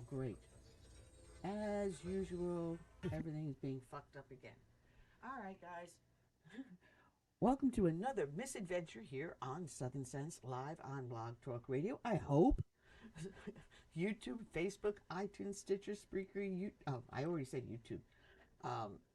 great. As usual, everything is being fucked up again. All right, guys. Welcome to another misadventure here on Southern Sense, live on Blog Talk Radio. I hope. YouTube, Facebook, iTunes, Stitcher, Spreaker, I already said YouTube.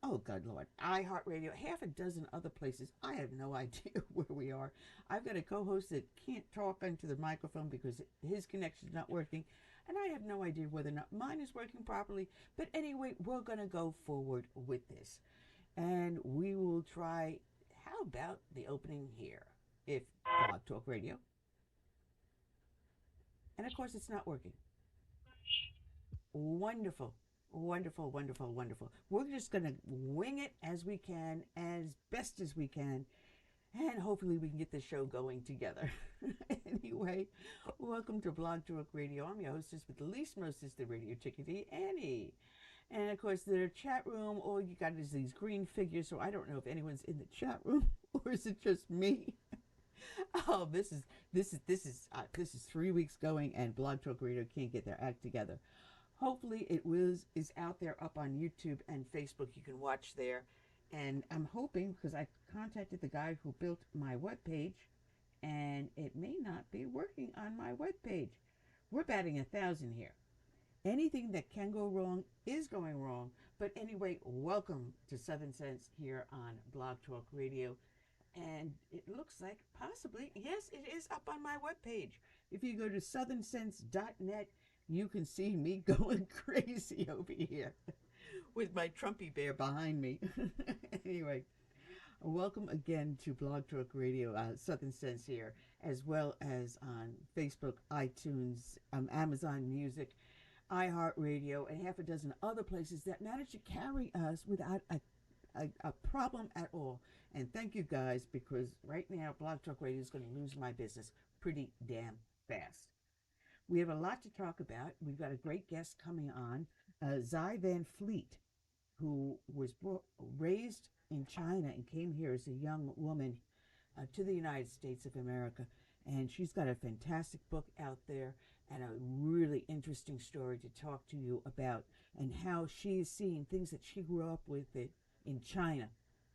Oh, God Lord. iHeartRadio, half a dozen other places. I have no idea where we are. I've got a co host that can't talk into the microphone because his connection's not working. And I have no idea whether or not mine is working properly. But anyway, we're going to go forward with this. And we will try. How about the opening here? If Blog Talk Radio. And of course, it's not working. Wonderful. Wonderful, wonderful, wonderful. We're just going to wing it as we can, as best as we can, and hopefully we can get the show going together. Anyway, welcome to Blog Talk Radio. I'm your hostess with the least mostest, the radio chickadee, Annie. And of course, the chat room, all you got is these green figures, so I don't know if anyone's in the chat room or is it just me. Oh, this is 3 weeks going, and Blog Talk Radio can't get their act together. Hopefully is out there up on YouTube and Facebook. You can watch there. And I'm hoping, because I contacted the guy who built my webpage, and it may not be working on my webpage. We're batting 1,000 here. Anything that can go wrong is going wrong. But anyway, welcome to Southern Sense here on Blog Talk Radio. And it looks like possibly, yes, it is up on my webpage. If you go to southernsense.net, you can see me going crazy over here with my Trumpy bear behind me. Anyway, welcome again to Blog Talk Radio, Southern Sense here, as well as on Facebook, iTunes, Amazon Music, iHeartRadio, and half a dozen other places that manage to carry us without a problem at all. And thank you guys, because right now Blog Talk Radio is going to lose my business pretty damn fast. We have a lot to talk about. We've got a great guest coming on, Zai Van Fleet, who was raised in China and came here as a young woman to the United States of America. And she's got a fantastic book out there and a really interesting story to talk to you about, and how she is seeing things that she grew up with in China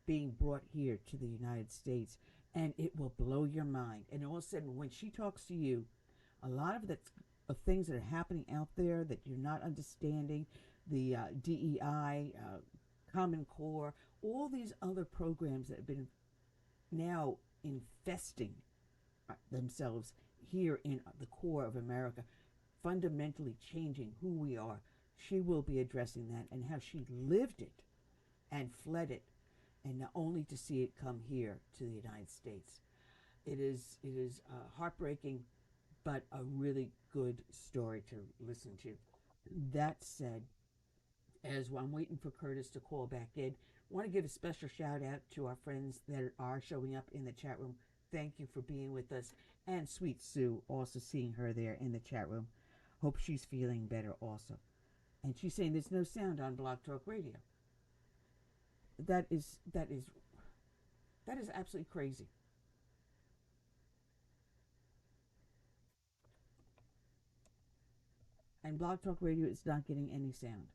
being brought here to the United States. And it will blow your mind. And all of a sudden, when she talks to you, a lot of the things that are happening out there that you're not understanding, the DEI, Common Core, all these other programs that have been now infesting themselves here in the core of America, fundamentally changing who we are. She will be addressing that and how she lived it and fled it, and only to see it come here to the United States. It is heartbreaking, but a really good story to listen to. That said, as I'm waiting for Curtis to call back in, I want to give a special shout out to our friends that are showing up in the chat room. Thank you for being with us. And Sweet Sue, also seeing her there in the chat room. Hope she's feeling better also. And she's saying there's no sound on Blog Talk Radio. That is absolutely crazy. And Blog Talk Radio is not getting any sound.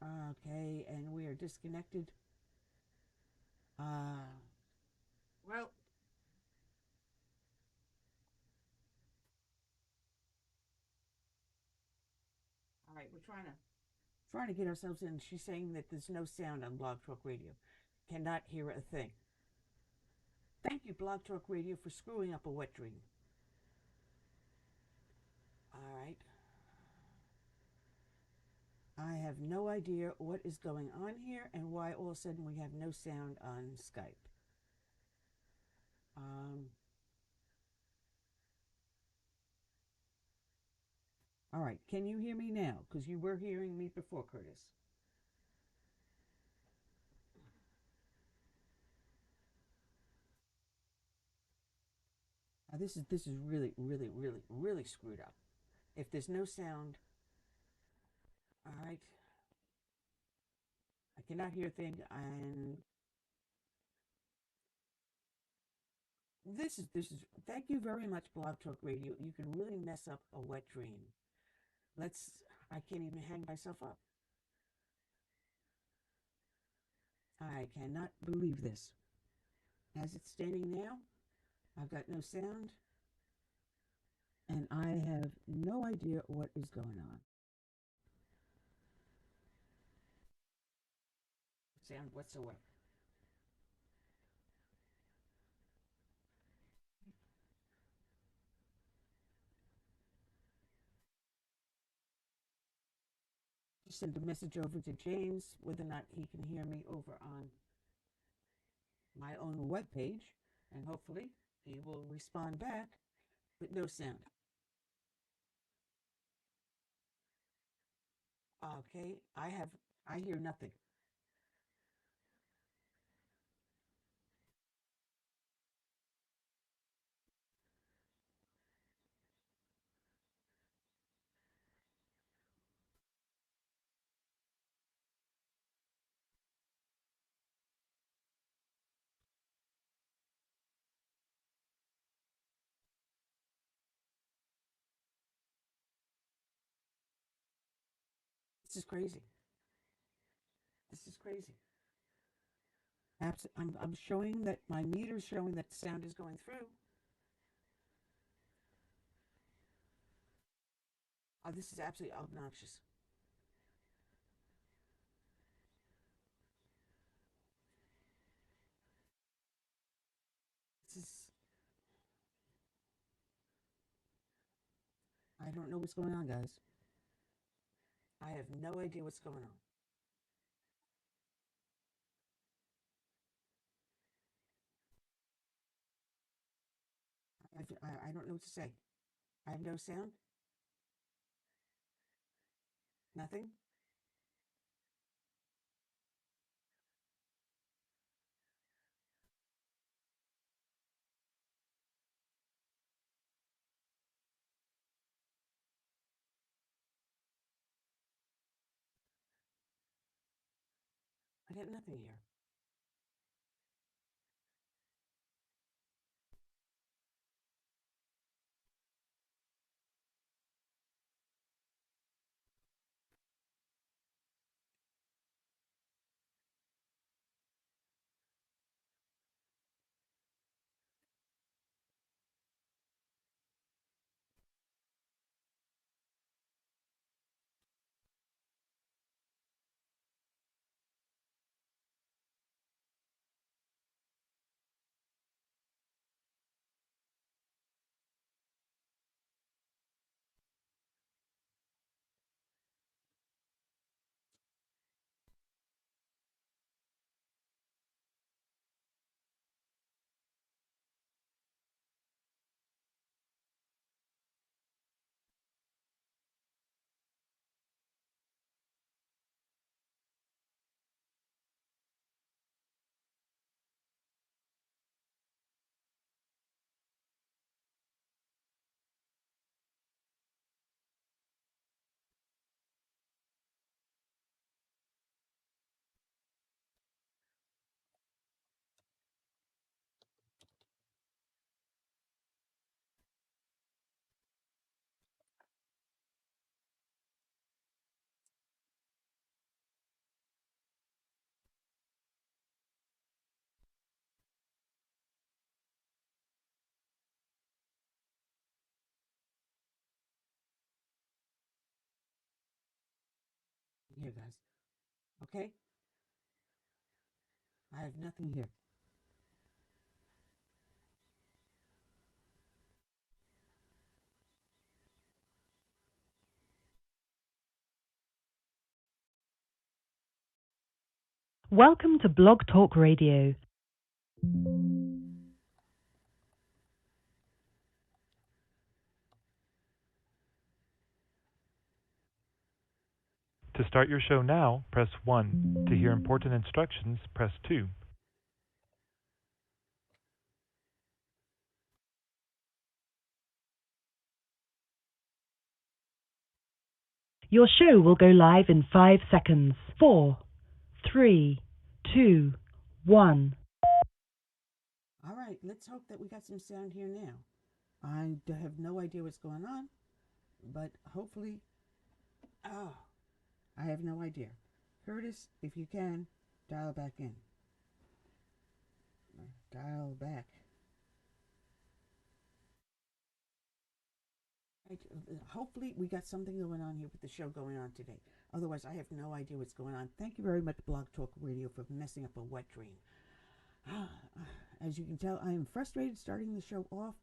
Okay, and we are disconnected. Well, all right, we're trying to get ourselves in. She's saying that there's no sound on Blog Talk Radio. Cannot hear a thing. Thank you, Blog Talk Radio, for screwing up a wet dream. All right. I have no idea what is going on here and why all of a sudden we have no sound on Skype. All right. Can you hear me now? Because you were hearing me before, Curtis. This is really, really, really, really screwed up. If there's no sound, all right. I cannot hear a thing, and this is. Thank you very much, Blog Talk Radio. You can really mess up a wet dream. I can't even hang myself up. I cannot believe this. As it's standing now, I've got no sound, and I have no idea what is going on. Sound whatsoever. Just send a message over to James whether or not he can hear me over on my own webpage, and hopefully he will respond back, but no sound. Okay, I hear nothing. This is crazy. This is crazy. I'm showing that my meter is showing that the sound is going through. This is absolutely obnoxious. This is, I don't know what's going on, guys. I have no idea what's going on. I don't know what to say. I have no sound, nothing. I got nothing here. Here, guys. Okay? I have nothing here. Welcome to Blog Talk Radio. To start your show now, press 1. To hear important instructions, press 2. Your show will go live in 5 seconds. 4, 3, 2, 1. All right, let's hope that we got some sound here now. I have no idea what's going on, but hopefully Oh, I have no idea. Curtis, if you can, dial back in. Dial back. Hopefully, we got something going on here with the show going on today. Otherwise, I have no idea what's going on. Thank you very much, Blog Talk Radio, for messing up a wet dream. As you can tell, I am frustrated starting the show off,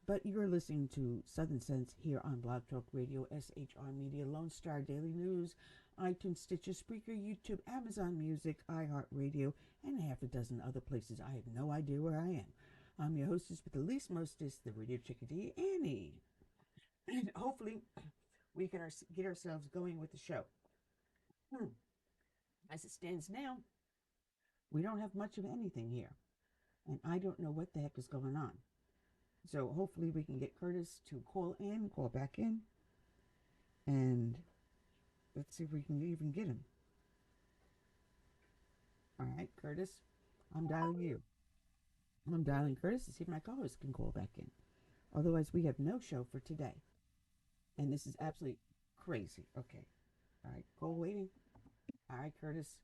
but you're listening to Southern Sense here on Blog Talk Radio, SHR Media, Lone Star Daily News, iTunes, Stitcher, Spreaker, YouTube, Amazon Music, iHeartRadio, and half a dozen other places. I have no idea where I am. I'm your hostess with the least mostest, the Radio Chickadee, Annie. And hopefully we can get ourselves going with the show. As it stands now, we don't have much of anything here, and I don't know what the heck is going on. So hopefully we can get Curtis to call back in, and let's see if we can even get him. All right, Curtis, I'm dialing you. I'm dialing Curtis to see if my co-host can call back in. Otherwise, we have no show for today. And this is absolutely crazy. Okay. All right, call waiting. All right, Curtis.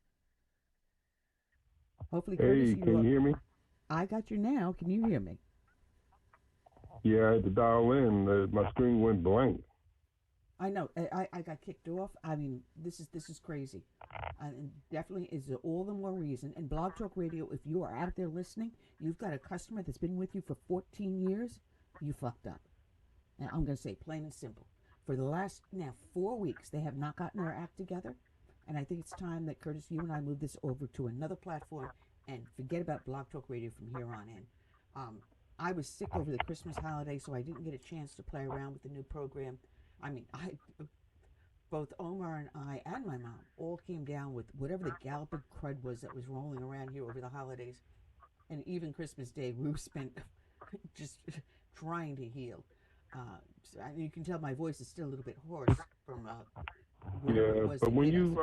Hopefully, Curtis, can you hear me? I got you now. Can you hear me? Yeah, I had to dial in. My screen went blank. I know. I got kicked off. I mean, this is crazy. And definitely is all the more reason. And Blog Talk Radio, if you are out there listening, you've got a customer that's been with you for 14 years, you fucked up. And I'm going to say plain and simple. For the last, now, 4 weeks, they have not gotten their act together. And I think it's time that, Curtis, you and I move this over to another platform and forget about Blog Talk Radio from here on in. I was sick over the Christmas holiday, so I didn't get a chance to play around with the new program. I mean, both Omar and I and my mom all came down with whatever the galloping crud was that was rolling around here over the holidays. And even Christmas Day, we spent just trying to heal. So you can tell my voice is still a little bit hoarse from whatever it was. But when you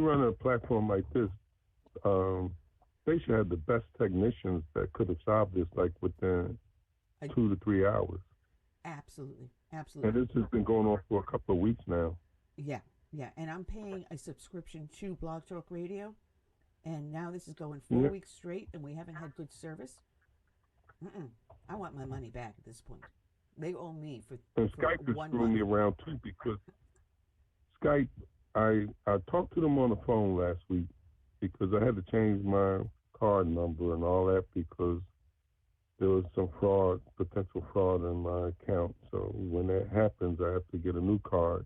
run a platform like this, they should have the best technicians that could have solved this like within 2 to 3 hours. Absolutely, absolutely. And this has been going on for a couple of weeks now. Yeah. And I'm paying a subscription to Blog Talk Radio, and now this is going 4 weeks straight, and we haven't had good service. I want my money back at this point. They owe me for Skype is 1 screwing month. me around too, because Skype, I talked to them on the phone last week because I had to change my card number and all that because there was some potential fraud in my account. So when that happens, I have to get a new card,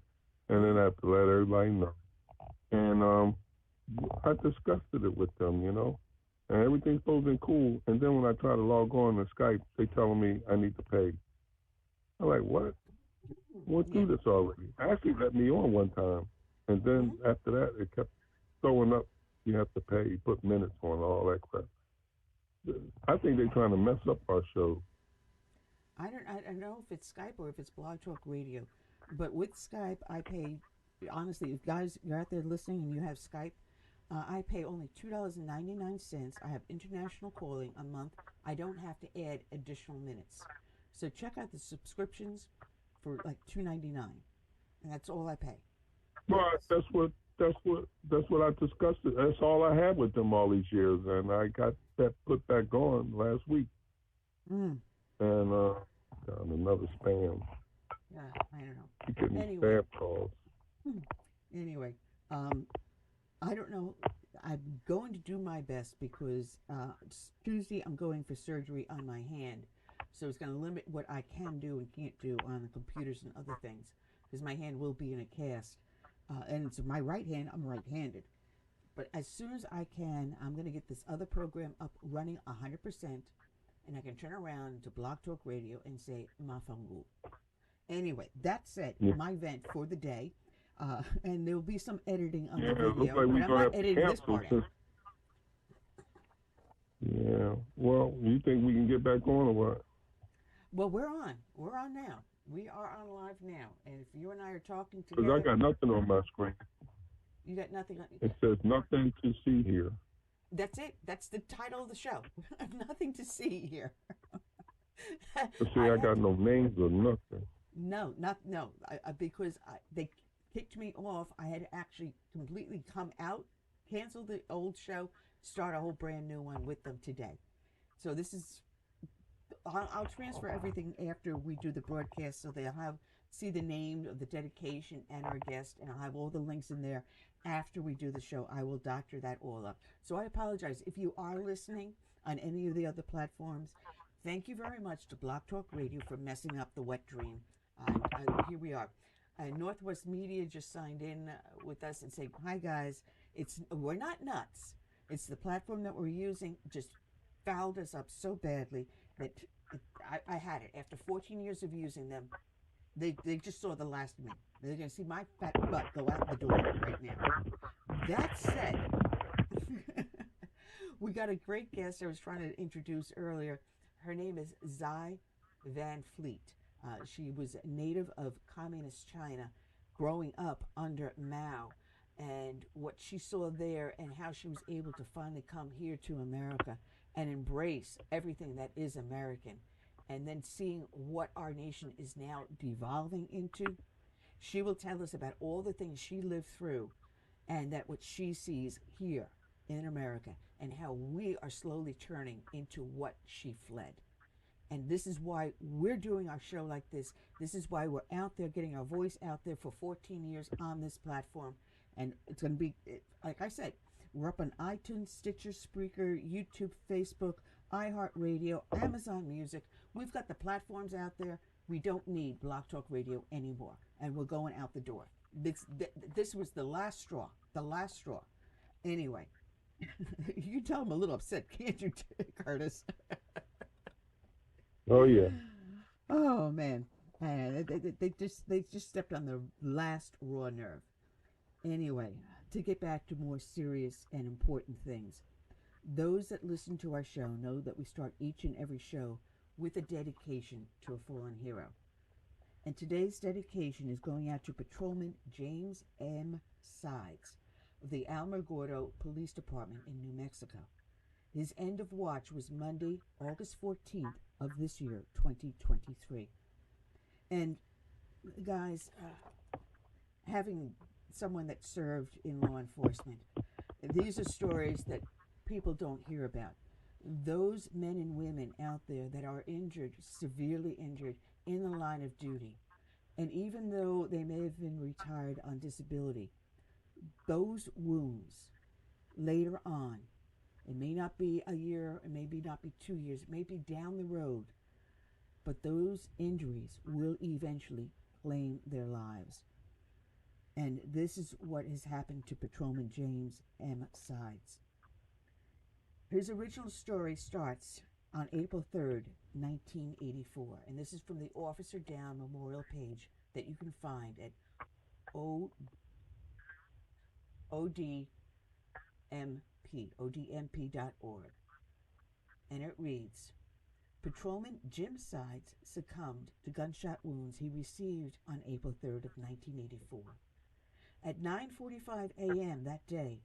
and then I have to let everybody know. And I discussed it with them, and everything's supposed to be cool. And then when I try to log on to Skype, they telling me I need to pay. I'm like, what? Went through this already. Actually let me on one time. And then after that, it kept throwing up, you have to pay, put minutes on, all that crap. I think they're trying to mess up our show. I don't know if it's Skype or if it's Blog Talk Radio. But with Skype, I pay, honestly, if guys, you're out there listening and you have Skype, I pay only $2.99. I have international calling a month. I don't have to add additional minutes. So check out the subscriptions for like $2.99, and that's all I pay. Well, that's what I discussed. That's all I had with them all these years, and I got that put back on last week. And got another spam. Yeah, I don't know. You getting anyway, spam calls. Anyway, I don't know. I'm going to do my best because Tuesday I'm going for surgery on my hand. So it's going to limit what I can do and can't do on the computers and other things because my hand will be in a cast. And it's my right hand. I'm right-handed. But as soon as I can, I'm going to get this other program up running 100%, and I can turn around to Blog Talk Radio and say, Mafangu. Anyway, that's it. My vent for the day. And there will be some editing on the video, like but I'm not editing this part out. Yeah. Well, you think we can get back on or what? Well, we're on. We're on now. We are on live now. And if you and I are talking together... Because I got nothing on my screen. You got nothing on... It says nothing to see here. That's it. That's the title of the show. Nothing to see here. But see, I got no names or nothing. No, not no, because they kicked me off. I had to actually completely come out, cancel the old show, start a whole brand new one with them today. So this is I'll transfer everything after we do the broadcast, so they'll have see the name of the dedication and our guest, and I'll have all the links in there after we do the show. I will doctor that all up. So I apologize if you are listening on any of the other platforms. Thank you very much to Block Talk Radio for messing up the wet dream. Here we are. Northwest Media just signed in with us and saying, "Hi guys, we're not nuts. It's the platform that we're using just fouled us up so badly that I had it. After 14 years of using them, they just saw the last of me. They're going to see my fat butt go out the door right now." That said, we got a great guest I was trying to introduce earlier. Her name is Zai Van Fleet. She was a native of communist China, growing up under Mao, and what she saw there and how she was able to finally come here to America and embrace everything that is American, and then seeing what our nation is now devolving into. She will tell us about all the things she lived through and that what she sees here in America and how we are slowly turning into what she fled. And this is why we're doing our show like this. This is why we're out there getting our voice out there for 14 years on this platform. And it's going to be, like I said, we're up on iTunes, Stitcher, Spreaker, YouTube, Facebook, iHeartRadio, Amazon Music. We've got the platforms out there. We don't need Block Talk Radio anymore. And we're going out the door. This was the last straw. The last straw. Anyway, you can tell I'm a little upset, can't you, Curtis? Oh yeah. Oh man, they just stepped on the last raw nerve. Anyway, to get back to more serious and important things, those that listen to our show know that we start each and every show with a dedication to a fallen hero. And today's dedication is going out to Patrolman James M. Sides of the Alamogordo Police Department in New Mexico. His end of watch was Monday, August 14th of this year, 2023. And guys, having someone that served in law enforcement, these are stories that people don't hear about. Those men and women out there that are injured, severely injured, in the line of duty, and even though they may have been retired on disability, those wounds later on, it may not be a year, it may not be 2 years, it may be down the road, but those injuries will eventually claim their lives. And this is what has happened to Patrolman James M. Sides. His original story starts on April 3rd, 1984, and this is from the Officer Down Memorial page that you can find at odmp.org. And it reads, Patrolman Jim Sides succumbed to gunshot wounds he received on April 3rd of 1984. At 9:45 a.m. that day,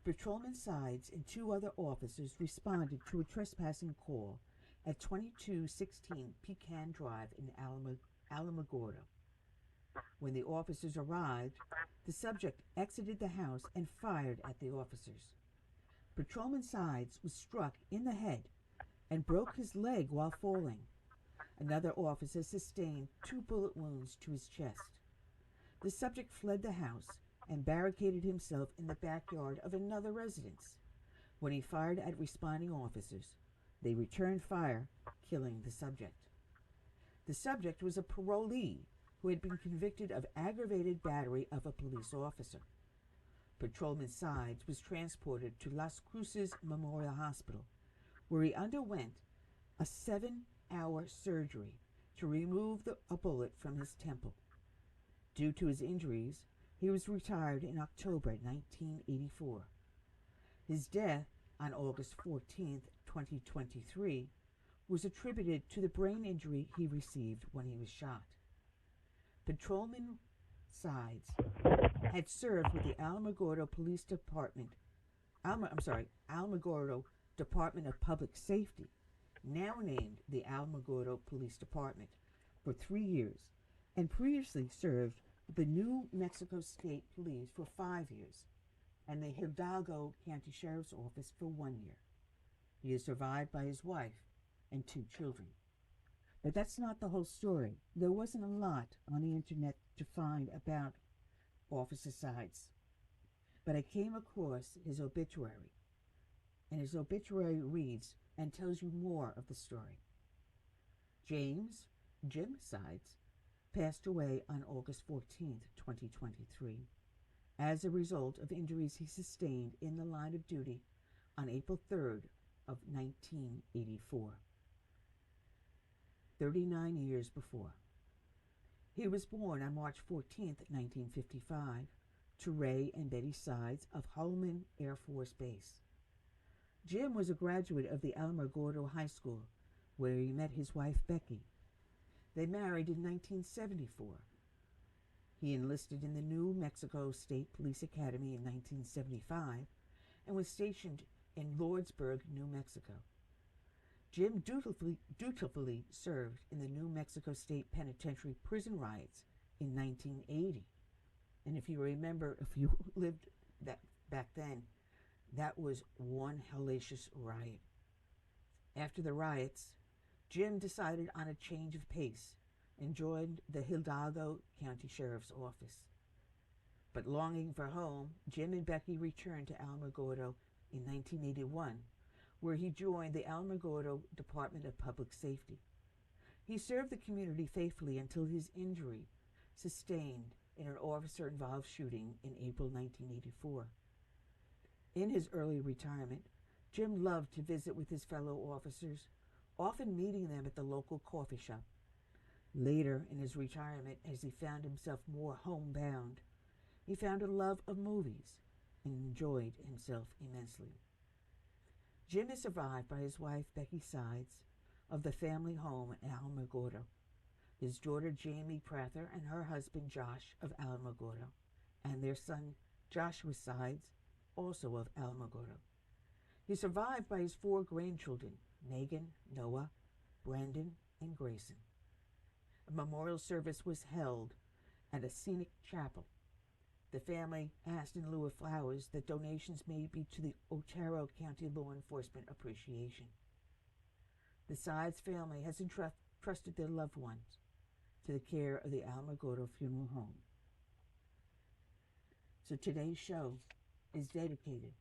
Patrolman Sides and two other officers responded to a trespassing call at 2216 Pecan Drive in Alamogordo. When the officers arrived, the subject exited the house and fired at the officers. Patrolman Sides was struck in the head and broke his leg while falling. Another officer sustained 2 bullet wounds to his chest. The subject fled the house and barricaded himself in the backyard of another residence. When he fired at responding officers, they returned fire, killing the subject. The subject was a parolee who had been convicted of aggravated battery of a police officer. Patrolman Sides was transported to Las Cruces Memorial Hospital, where he underwent a 7-hour surgery to remove a bullet from his temple. Due to his injuries, he was retired in October 1984. His death on August 14, 2023, was attributed to the brain injury he received when he was shot. Patrolman Sides had served with the Alamogordo Police Department, Alamogordo Department of Public Safety, now named the Alamogordo Police Department, for 3 years, and previously served with the New Mexico State Police for 5 years and the Hidalgo County Sheriff's Office for 1 year. He is survived by his wife and 2 children. But that's not the whole story. There wasn't a lot on the internet to find about Officer Sides, but I came across his obituary, and his obituary reads and tells you more of the story. James Jim Sides passed away on August 14th, 2023, as a result of injuries he sustained in the line of duty on April 3rd of 1984, 39 years before. He was born on March 14th, 1955, to Ray and Betty Sides of Holloman Air Force Base. Jim was a graduate of the Alamogordo High School, where he met his wife Becky. They married in 1974. He enlisted in the New Mexico State Police Academy in 1975 and was stationed in Lordsburg, New Mexico. Jim dutifully served in the New Mexico State Penitentiary prison riots in 1980. And if you remember, if you lived that back then, that was one hellacious riot. After the riots, Jim decided on a change of pace and joined the Hidalgo County Sheriff's Office. But longing for home, Jim and Becky returned to Alamogordo in 1981, where he joined the Alamogordo Department of Public Safety. He served the community faithfully until his injury, sustained in an officer-involved shooting in April 1984. In his early retirement, Jim loved to visit with his fellow officers, often meeting them at the local coffee shop. Later in his retirement, as he found himself more homebound, he found a love of movies and enjoyed himself immensely. Jim is survived by his wife Becky Sides of the family home in Alamogordo, his daughter Jamie Prather and her husband Josh of Alamogordo, and their son Joshua Sides, also of Alamogordo. He's survived by his 4 grandchildren, Megan, Noah, Brandon, and Grayson. A memorial service was held at a scenic chapel. The family asked in lieu of flowers that donations may be to the Otero County Law Enforcement Appreciation. The Sides family has entrusted their loved ones to the care of the Alamogordo Funeral Home. So today's show is dedicated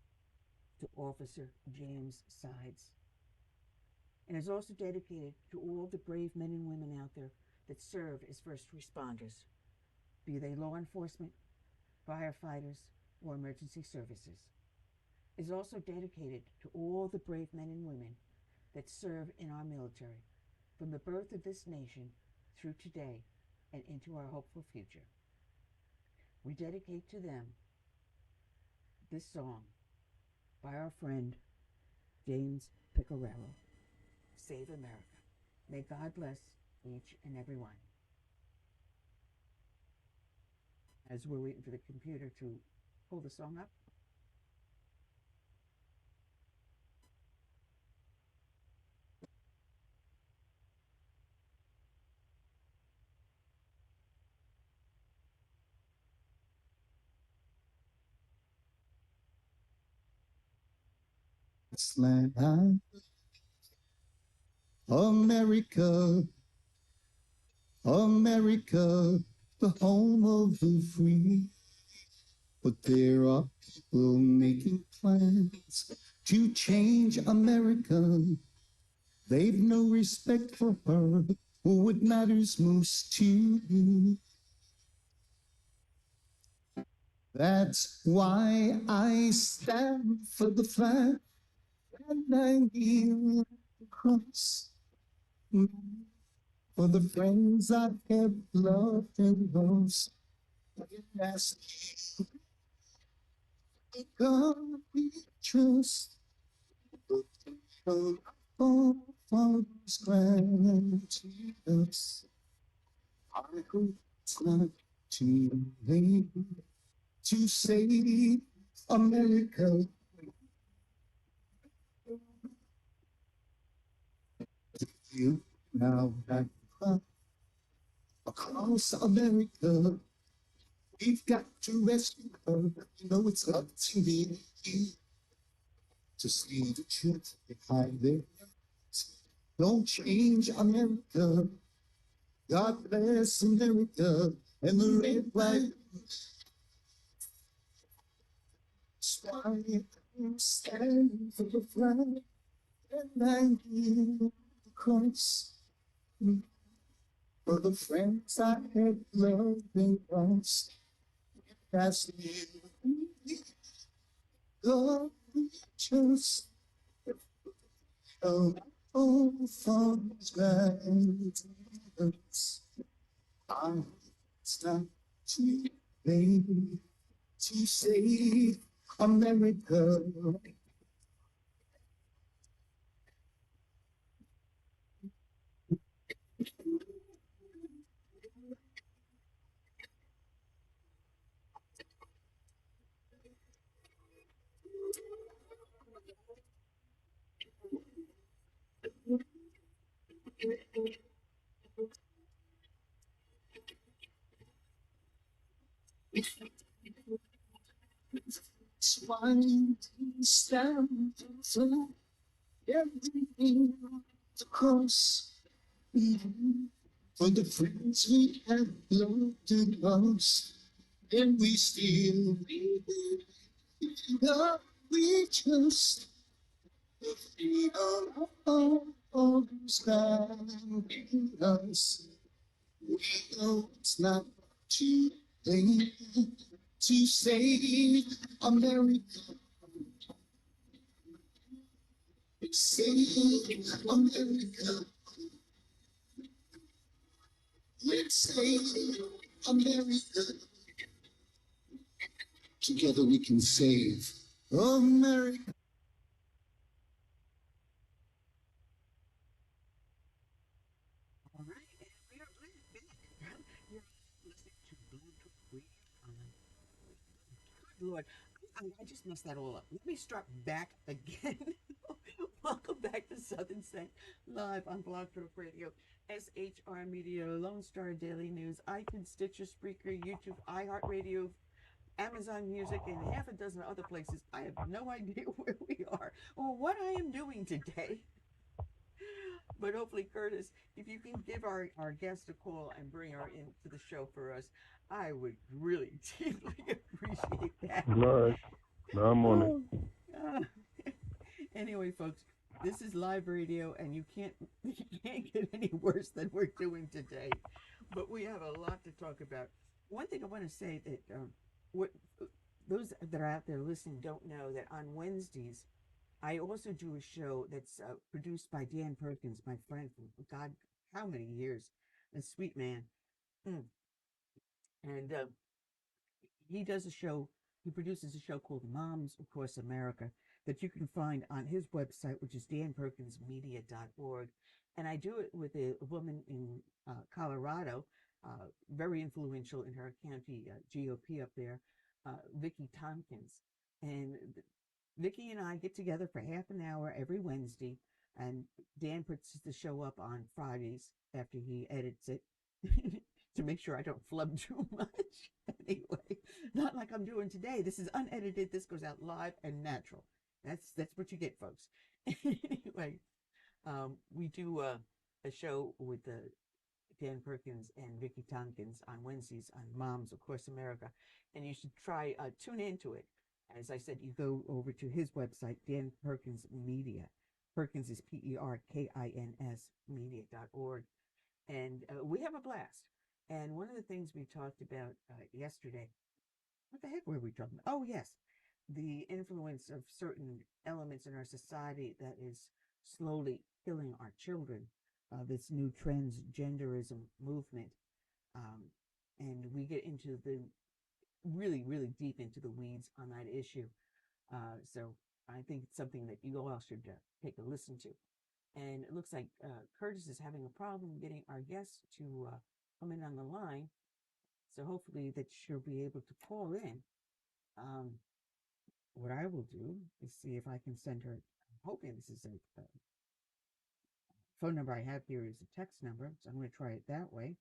to Officer James Sides, and is also dedicated to all the brave men and women out there that serve as first responders, be they law enforcement, firefighters, or emergency services. It is also dedicated to all the brave men and women that serve in our military, from the birth of this nation through today and into our hopeful future. We dedicate to them this song by our friend James Piccarello, Save America. May God bless each and every one. As we're waiting for the computer to pull the song up. Land, America, America, the home of the free. But there are people making plans to change America. They've no respect for her or what matters most to you. That's why I stand for the flag and I kneel across for the friends I have loved and lost. Yes, God we trust. All fathers granted us. I hope it's not too late to save America. You now back up across America. We've got to rescue her. You know it's up to me to see the truth behind it. Don't change America. God bless America and the red, white, white stand for the flag and I give the cross for the friends I had loved and lost. That's you. God, we just all falls right. It's not too late to save America. It's one stand for everything across. For the friends we have loved and lost, and we still God, we just the freedom of standing us. We know it's not too late to save America. Save America. Let's save America. Together we can save America. All right, and we are back. You're listening to Blog Talk Radio. Good Lord, I just messed that all up. Let me start back again. Welcome back to Southern Saint live on Blog Talk Radio, SHR Media, Lone Star Daily News, iTunes, Stitcher, Spreaker, YouTube, iHeartRadio, Amazon Music, and half a dozen other places. I have no idea where we are or what I am doing today. But hopefully, Curtis, if you can give our guest a call and bring her into the show for us, I would really deeply appreciate that. All right. Now I'm on it. Oh, uh, anyway, folks, this is live radio, and you can't get any worse than we're doing today. But we have a lot to talk about. One thing I want to say that what those that are out there listening don't know that on Wednesdays I also do a show that's produced by Dan Perkins, my friend from God, how many years, a sweet man. Mm. And he does a show, he produces a show called Moms Across America that you can find on his website, which is danperkinsmedia.org. And I do it with a woman in Colorado, very influential in her county GOP up there, Vicki Tompkins. And Vicki and I get together for half an hour every Wednesday, and Dan puts the show up on Fridays after he edits it to make sure I don't flub too much. Anyway, not like I'm doing today. This is unedited. This goes out live and natural. That's what you get, folks. Anyway, we do a show with Dan Perkins and Vicki Tompkins on Wednesdays on Moms Across America, and you should try tune into it. As I said, you go over to his website, Dan Perkins Media. Perkins is Perkins media.org, and we have a blast. And one of the things we talked about yesterday, what the heck were we talking about? Oh, yes, the influence of certain elements in our society that is slowly killing our children. This new transgenderism movement, um, and we get into the really, really deep into the weeds on that issue. So I think it's something that you all should take a listen to. And it looks like Curtis is having a problem getting our guests to come in on the line. So hopefully that she'll be able to call in. Um, what I will do is see if I can send her. I'm hoping this is a phone number I have here is a text number, so I'm going to try it that way.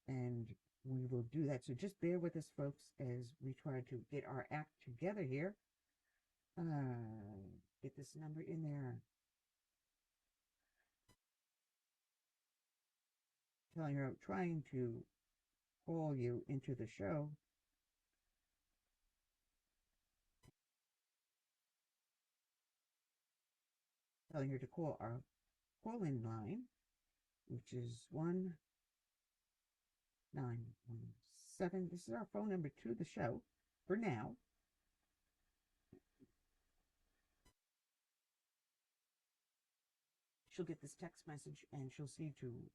and we will do that. So just bear with us, folks, as we try to get our act together here. Get this number in there. Telling her, trying to call you into the show. Telling her to call our call-in line, which is 1917. This is our phone number to the show for now. She'll get this text message and she'll see to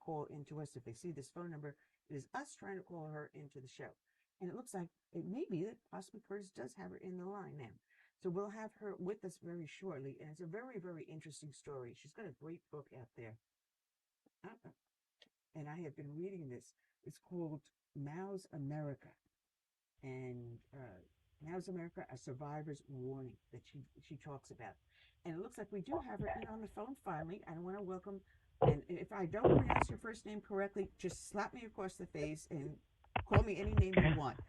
call into us. If they see this phone number, it is us trying to call her into the show. And it looks like it may be that possibly Curtis does have her in the line now. So we'll have her with us very shortly. And it's a very, very interesting story. She's got a great book out there. And I have been reading this. It's called Mao's America. And Mao's America, A Survivor's Warning, that she talks about. And it looks like we do have her in on the phone finally. I want to welcome, and if I don't pronounce your first name correctly, just slap me across the face and call me any name you want.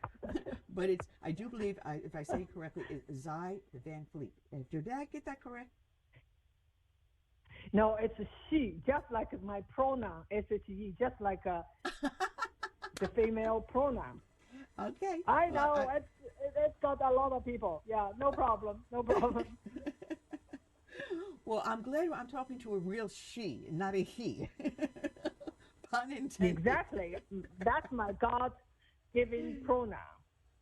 But I do believe, if I say it correctly, it's Zai Van Fleet. Did I get that correct? No, it's she, just like my pronoun, SHE, just like the female pronoun. Okay. I know, it's got a lot of people. Yeah, no problem. Well, I'm glad I'm talking to a real she, not a he. Pun intended. Exactly. That's my God-given pronoun.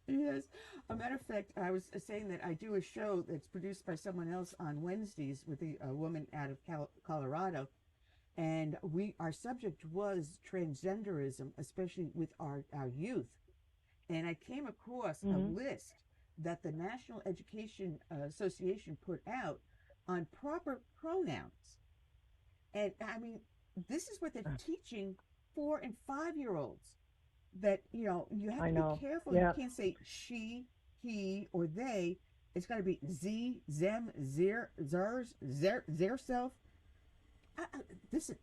Yes. A matter of fact, I was saying that I do a show that's produced by someone else on Wednesdays with a woman out of Colorado. And our subject was transgenderism, especially with our youth. And I came across a list that the National Education Association put out on proper pronouns. And I mean, this is what they're teaching 4 and 5-year-olds, that, you have to be careful. Yeah. You can't say she, he, or they. It's got to be z, them, their, theirs, their self. This is,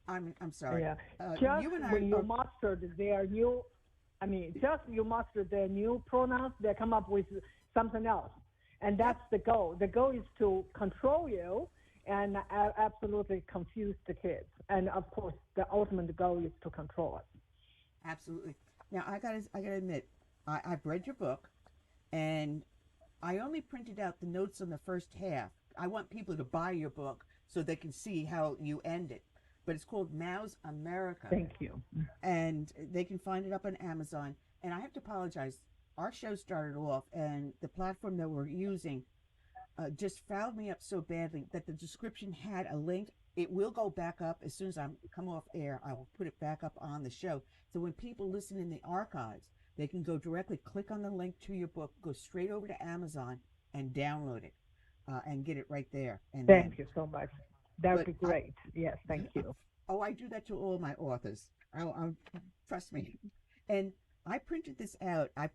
I'm sorry. Yeah. Just you and when you mastered their new, you mastered their new pronouns, they come up with something else. And that's the goal. The goal is to control you and absolutely confuse the kids. And of course, the ultimate goal is to control us. Absolutely. Now, I gotta admit, I've read your book, and I only printed out the notes on the first half. I want people to buy your book so they can see how you end it. But it's called Mao's America. Thank you. And they can find it up on Amazon. And I have to apologize. Our show started off, and the platform that we're using just fouled me up so badly that the description had a link. It will go back up as soon as I come off air. I will put it back up on the show. So when people listen in the archives, they can go directly, click on the link to your book, go straight over to Amazon and download it and get it right there. And thank you so much. That would be great. Yes, thank you. I do that to all my authors. Trust me. And I printed this out. I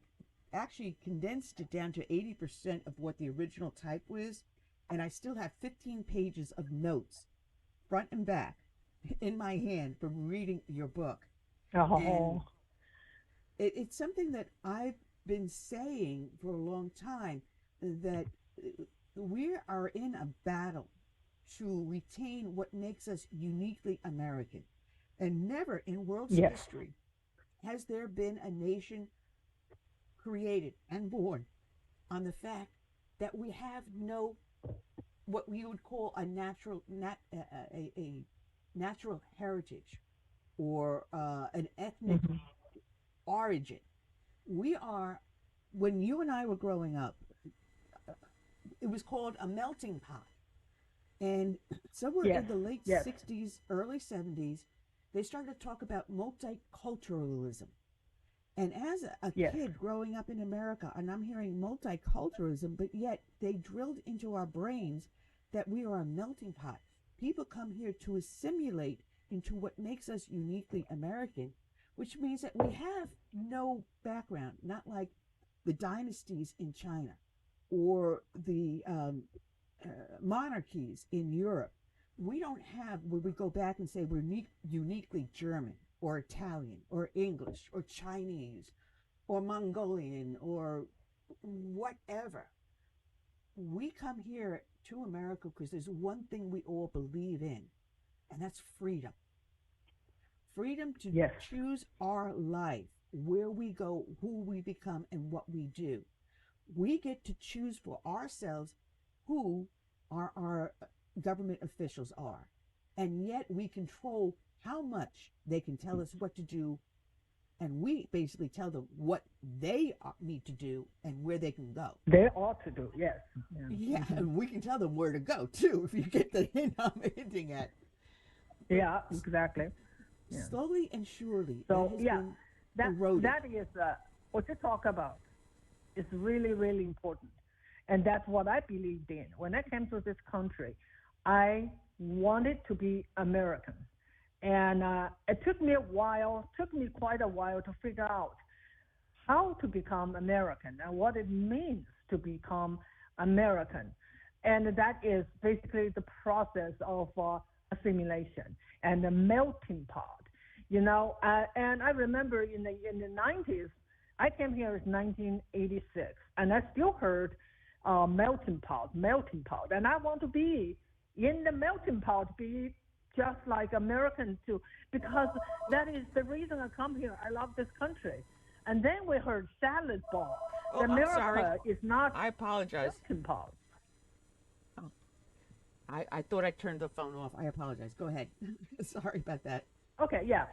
actually condensed it down to 80% of what the original type was, and I still have 15 pages of notes, front and back, in my hand from reading your book. Oh. And it's something that I've been saying for a long time, that we are in a battle to retain what makes us uniquely American. And never in world's history has there been a nation created and born on the fact that we have no, what we would call a natural heritage or an ethnic origin. We are, when you and I were growing up, it was called a melting pot. And somewhere in the late 60s, early 70s, they started to talk about multiculturalism. And as a kid growing up in America, and I'm hearing multiculturalism, but yet they drilled into our brains that we are a melting pot. People come here to assimilate into what makes us uniquely American, which means that we have no background, not like the dynasties in China or the monarchies in Europe. We don't have where we go back and say we're uniquely German or Italian or English or Chinese or Mongolian or whatever. We come here to America because there's one thing we all believe in, and that's freedom. Freedom to Yes. choose our life, where we go, who we become, and what we do. We get to choose for ourselves who our government officials are. And yet we control how much they can tell us what to do. And we basically tell them what they need to do and where they can go. They ought to do, yes. Yeah, and we can tell them where to go too, if you get the hint I'm hinting at. Yeah, exactly. Yeah. Slowly and surely, So, that has yeah, been that, eroded. that is what you talk about is really, really important. And that's what I believed in. When I came to this country, I wanted to be American. And it took me quite a while to figure out how to become American and what it means to become American. And that is basically the process of assimilation and the melting pot. And I remember in the 90s, I came here in 1986, and I still heard melting pot. And I want to be in the melting pot, be just like Americans too, because that is the reason I come here. I love this country. And then we heard salad bar. Oh, America I'm sorry. is not I apologize. melting pot. I thought I turned the phone off. I apologize. Go ahead. Sorry about that. Okay, yeah.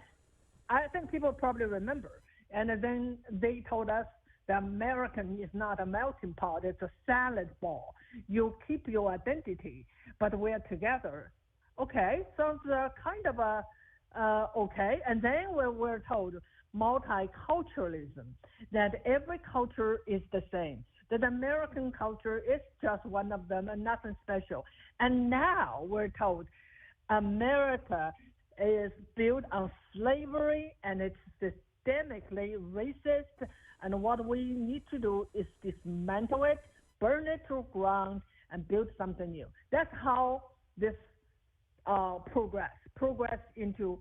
I think people probably remember. And then they told us the American is not a melting pot, it's a salad ball. You keep your identity, but we're together. Okay, sounds kind of okay. And then we were told multiculturalism, that every culture is the same, that American culture is just one of them and nothing special. And now we're told America is built on slavery and it's systemically racist, and what we need to do is dismantle it, burn it to the ground, and build something new. That's how this progress into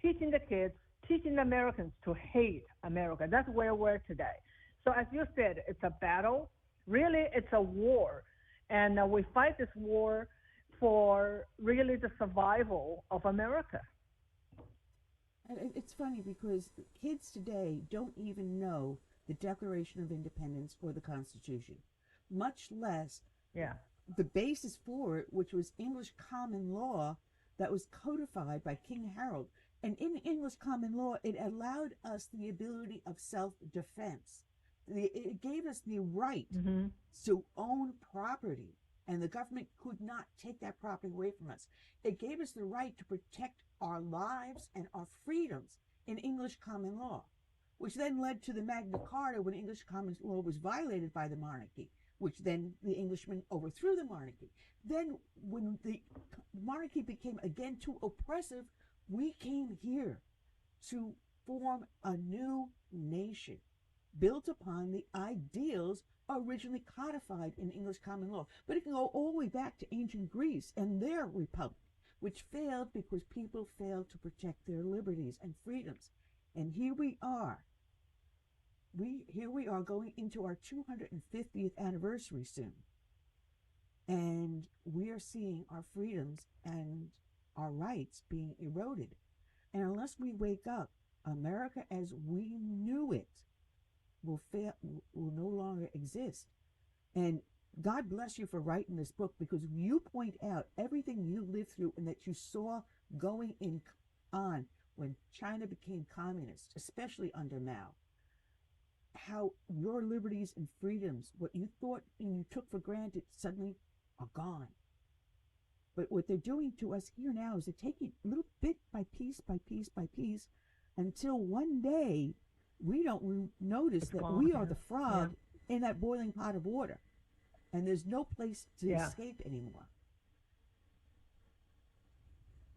teaching the kids, teaching Americans to hate America. That's where we're today. So as you said, it's a battle. Really, it's a war. And we fight this war for really the survival of America. And it's funny because kids today don't even know the Declaration of Independence or the Constitution, much less Yeah. the basis for it, which was English common law that was codified by King Harold. And in English common law, it allowed us the ability of self-defense. It gave us the right to own property, and the government could not take that property away from us. It gave us the right to protect our lives and our freedoms in English common law, which then led to the Magna Carta when English common law was violated by the monarchy, which then the Englishmen overthrew the monarchy. Then when the monarchy became again too oppressive, we came here to form a new nation built upon the ideals originally codified in English common law. But it can go all the way back to ancient Greece and their republic, which failed because people failed to protect their liberties and freedoms. And here we are. Here we are going into our 250th anniversary soon. And we are seeing our freedoms and our rights being eroded. And unless we wake up, America as we knew it will no longer exist. And God bless you for writing this book, because you point out everything you lived through and that you saw going on when China became communist, especially under Mao. How your liberties and freedoms, what you thought and you took for granted, suddenly are gone. But what they're doing to us here now is they're taking little bit by piece by piece by piece until one day we don't notice that we are the frog in that boiling pot of water, and there's no place to escape anymore.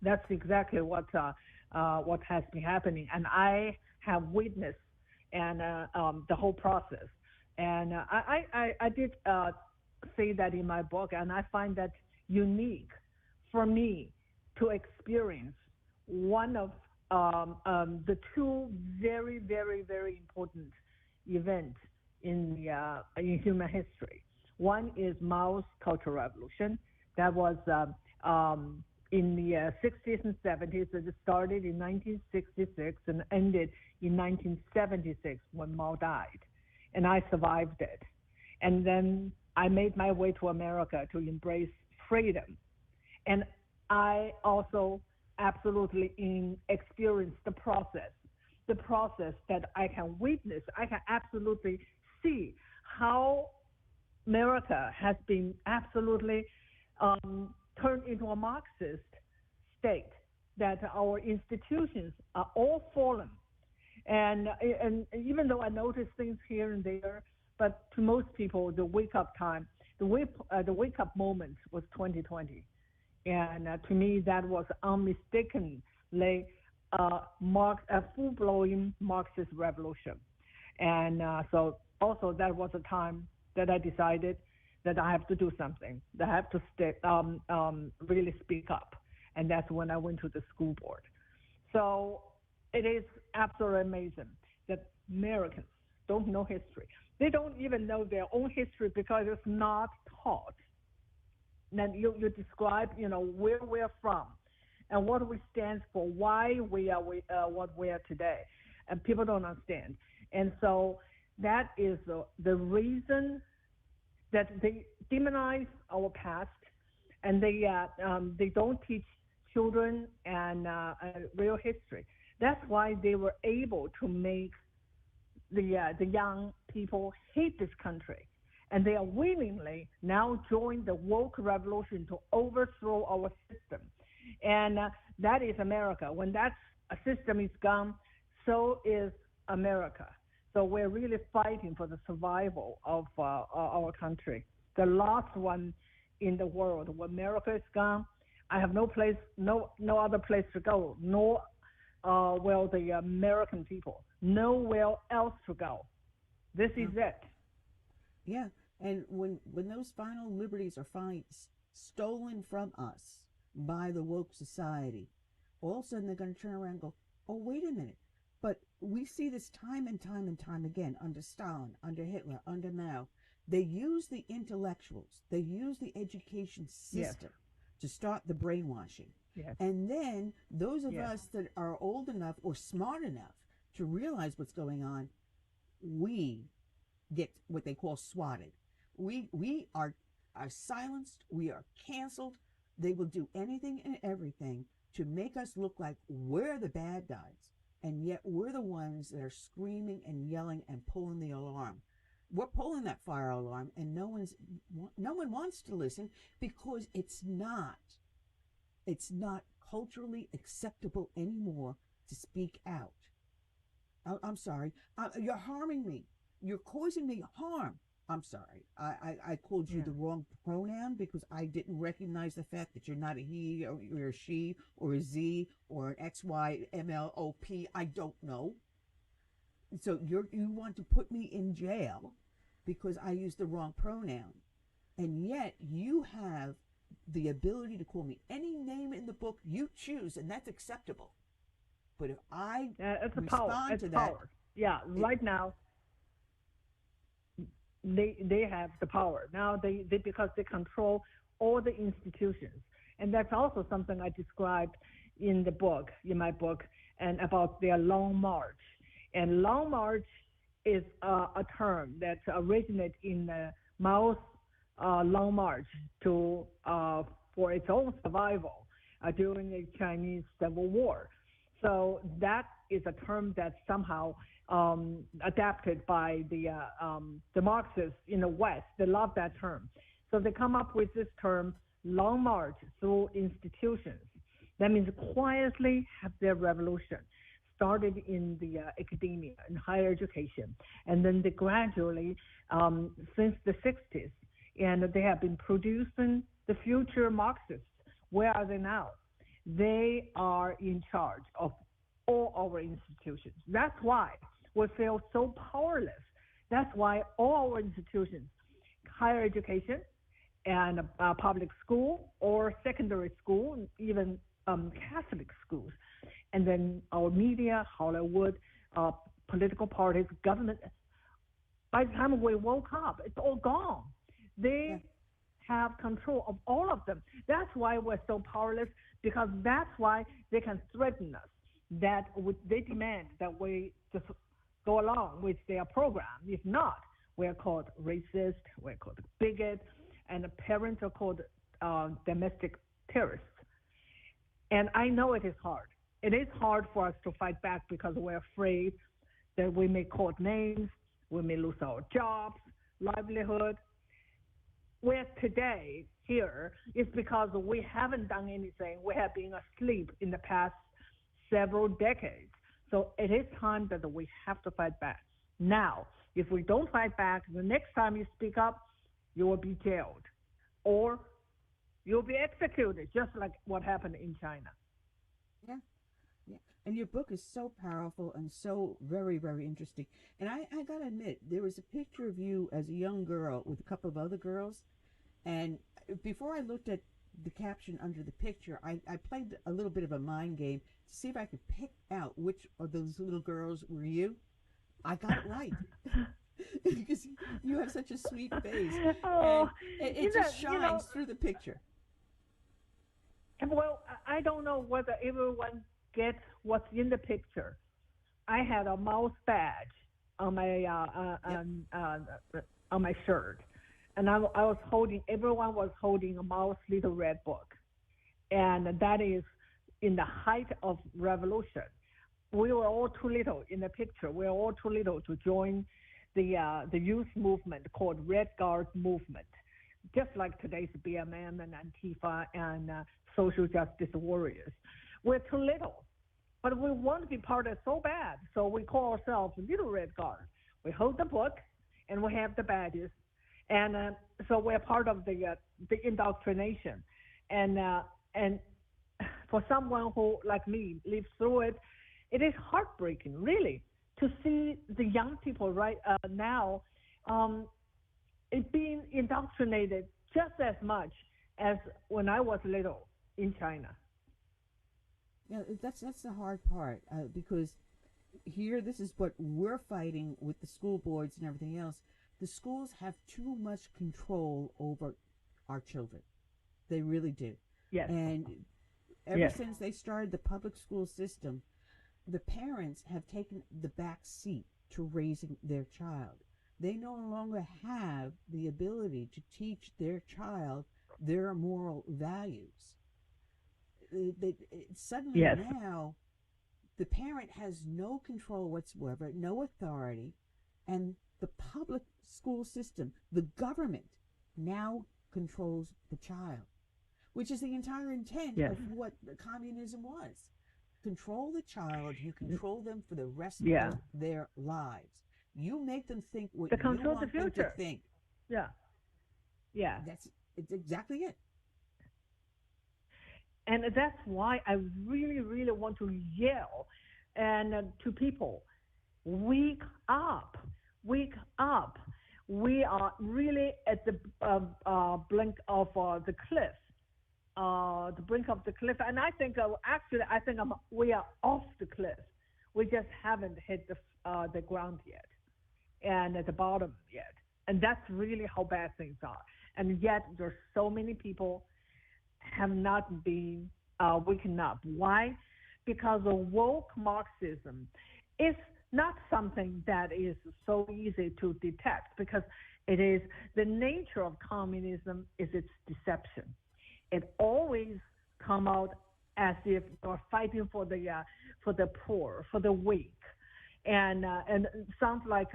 That's exactly what has been happening, and I have witnessed and the whole process. And I did say that in my book, and I find that unique for me to experience one of the two very, very, very important events in human history. One is Mao's Cultural Revolution. That was in the 60s and 70s. It started in 1966 and ended in 1976 when Mao died. And I survived it. And then I made my way to America to embrace freedom. And I also absolutely experienced the process that I can witness. I can absolutely see how America has been absolutely turned into a Marxist state, that our institutions are all fallen. And even though I notice things here and there, but to most people, the wake-up time, the wake-up moment was 2020. And to me, that was unmistakably a full-blown Marxist revolution. And so also that was a time that I decided that I have to do something, that I have to really speak up. And that's when I went to the school board. So it is absolutely amazing that Americans don't know history. They don't even know their own history because it's not taught. Then you describe, where we're from and what we stand for, why we are what we are today. And people don't understand. And so that is the reason that they demonize our past, and they don't teach children and real history. That's why they were able to make the young people hate this country. And they are willingly now join the woke revolution to overthrow our system. And that is America. When that system is gone, so is America. So we're really fighting for the survival of our country. The last one in the world. When America is gone, I have no other place to go, nor will the American people, nowhere else to go. This is it. Yeah, and when those final liberties are stolen from us by the woke society, all of a sudden they're going to turn around and go, oh, wait a minute. But we see this time and time and time again under Stalin, under Hitler, under Mao. They use the intellectuals, they use the education system to start the brainwashing. Yes. And then those of us that are old enough or smart enough to realize what's going on, we get what they call swatted. We are silenced, we are canceled. They will do anything and everything to make us look like we're the bad guys, and yet we're the ones that are screaming and yelling and pulling the alarm. We're pulling that fire alarm, and no one wants to listen because it's not culturally acceptable anymore to speak out. I'm sorry. You're harming me. You're causing me harm. I'm sorry. I called you the wrong pronoun because I didn't recognize the fact that you're not a he or you're a she or a Z or an XY MLOP. I don't know. So you want to put me in jail because I used the wrong pronoun. And yet you have the ability to call me any name in the book you choose, and that's acceptable. But if I respond to that, power. Yeah, right now they have the power. Now they because they control all the institutions, and that's also something I described in my book, and about their long march. And long march is a term that originated in Mao's long march for its own survival during the Chinese Civil War. So that is a term that somehow adapted by the Marxists in the West. They love that term. So they come up with this term, long march through institutions. That means quietly have their revolution. Started in the academia and higher education, and then they gradually, since the 60s, and they have been producing the future Marxists. Where are they now? They are in charge of all our institutions. That's why we feel so powerless. That's why all our institutions, higher education and public school or secondary school, even Catholic schools, and then our media, Hollywood, political parties, government. By the time we woke up, it's all gone. They have control of all of them. That's why we're so powerless, because that's why they can threaten us. They demand that we just go along with their program. If not, we're called racist, we're called bigot, and the parents are called domestic terrorists. And I know it is hard. It is hard for us to fight back because we're afraid that we may call names, we may lose our jobs, livelihood. We're today here is because we haven't done anything. We have been asleep in the past several decades. So it is time that we have to fight back. Now, if we don't fight back, the next time you speak up, you will be jailed or you'll be executed, just like what happened in China. Yeah. Yeah. And your book is so powerful and so very, very interesting. And I got to admit, there was a picture of you as a young girl with a couple of other girls. And before I looked at the caption under the picture, I played a little bit of a mind game to see if I could pick out which of those little girls were you. I got it right. Because you have such a sweet face. Oh, and it just shines through the picture. Well, I don't know whether everyone gets what's in the picture. I had a mouse badge on my on my shirt, and I was holding. Everyone was holding a mouse little red book, and that is in the height of revolution. We were all too little in the picture. We were all too little to join the youth movement called Red Guard movement, just like today's BMM and Antifa and social justice warriors. We're too little, but we want to be part of it so bad. So we call ourselves Little Red Guard. We hold the book and we have the badges, and so we're part of the indoctrination. And for someone who, like me, lives through it, it is heartbreaking, really, to see the young people right now being indoctrinated just as much as when I was little in China. Yeah, that's the hard part because here, this is what we're fighting with the school boards and everything else. The schools have too much control over our children. They really do. Yes. And ever since they started the public school system, the parents have taken the back seat to raising their child. They no longer have the ability to teach their child their moral values. Suddenly now, the parent has no control whatsoever, no authority, and the public school system, the government, now controls the child, which is the entire intent of what communism was. Control the child, you control them for the rest of their lives. You make them think what you want them to think. Yeah. Yeah. It's exactly it. And that's why I really, really want to yell and to people, wake up, wake up. We are really at the brink of the cliff. The brink of the cliff, and I think we are off the cliff. We just haven't hit the ground yet, and at the bottom yet, and that's really how bad things are. And yet, there's so many people have not been waking up. Why? Because of woke Marxism is not something that is so easy to detect, because it is the nature of communism is its deception. It always come out as if you're fighting for the poor, for the weak, and it sounds like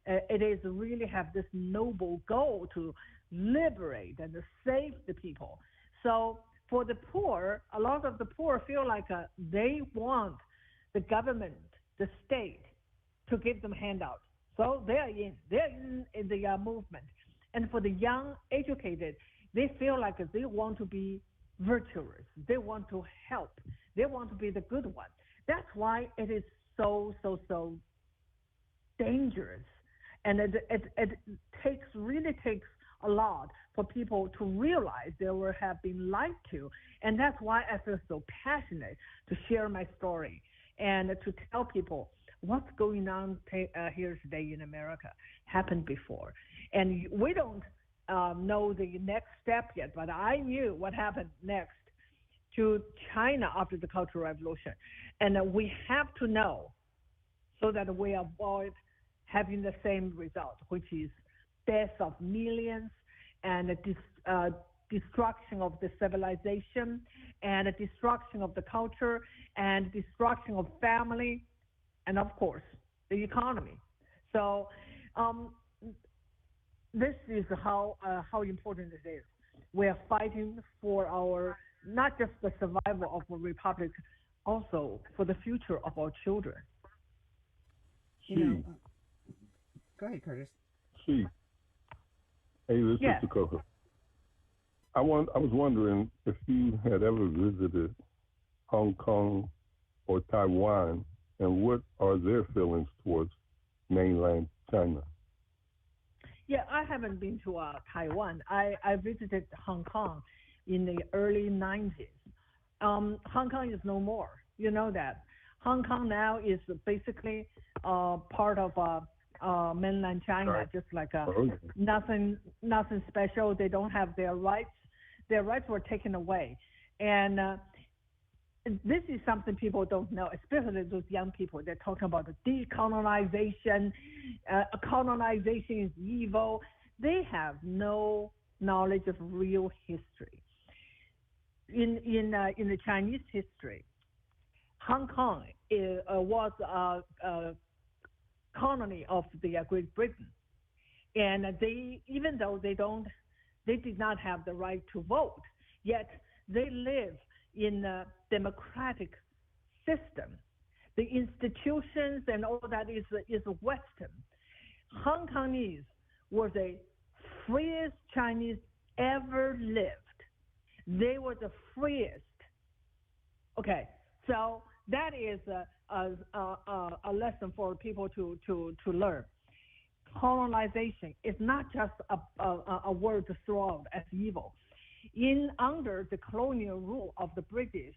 it is really have this noble goal to liberate and to save the people. So for the poor, a lot of the poor feel like they want the government, the state, to give them handouts. So they're in the movement. And for the young, educated, they feel like they want to be virtuous. They want to help. They want to be the good one. That's why it is so dangerous. And it really takes a lot for people to realize they were have been lied to, and that's why I feel so passionate to share my story and to tell people what's going on here today in America happened before, and we don't know the next step yet, but I knew what happened next to China after the Cultural Revolution, and we have to know so that we avoid having the same result, which is death of millions and destruction of the civilization and destruction of the culture and destruction of family and, of course, the economy. So this is how important it is. We are fighting for our not just the survival of a republic, also for the future of our children. Go ahead, Curtis. Hey, this is Dakota. I was wondering if you had ever visited Hong Kong or Taiwan, and what are their feelings towards mainland China? Yeah, I haven't been to Taiwan. I visited Hong Kong in the early 90s. Hong Kong is no more. You know that. Hong Kong now is basically part of mainland China, just like nothing special. They don't have their rights. Their rights were taken away. And this is something people don't know, especially those young people. They're talking about the decolonization. Colonization is evil. They have no knowledge of real history. In the Chinese history, Hong Kong was a colony of the Great Britain, and even though they did not have the right to vote, yet they live in a democratic system. The institutions and all that is Western. Hong Kongese were the freest Chinese ever lived. They were the freest. Okay, so that is a lesson for people to learn. Colonization is not just a word to throw out as evil. Under the colonial rule of the British,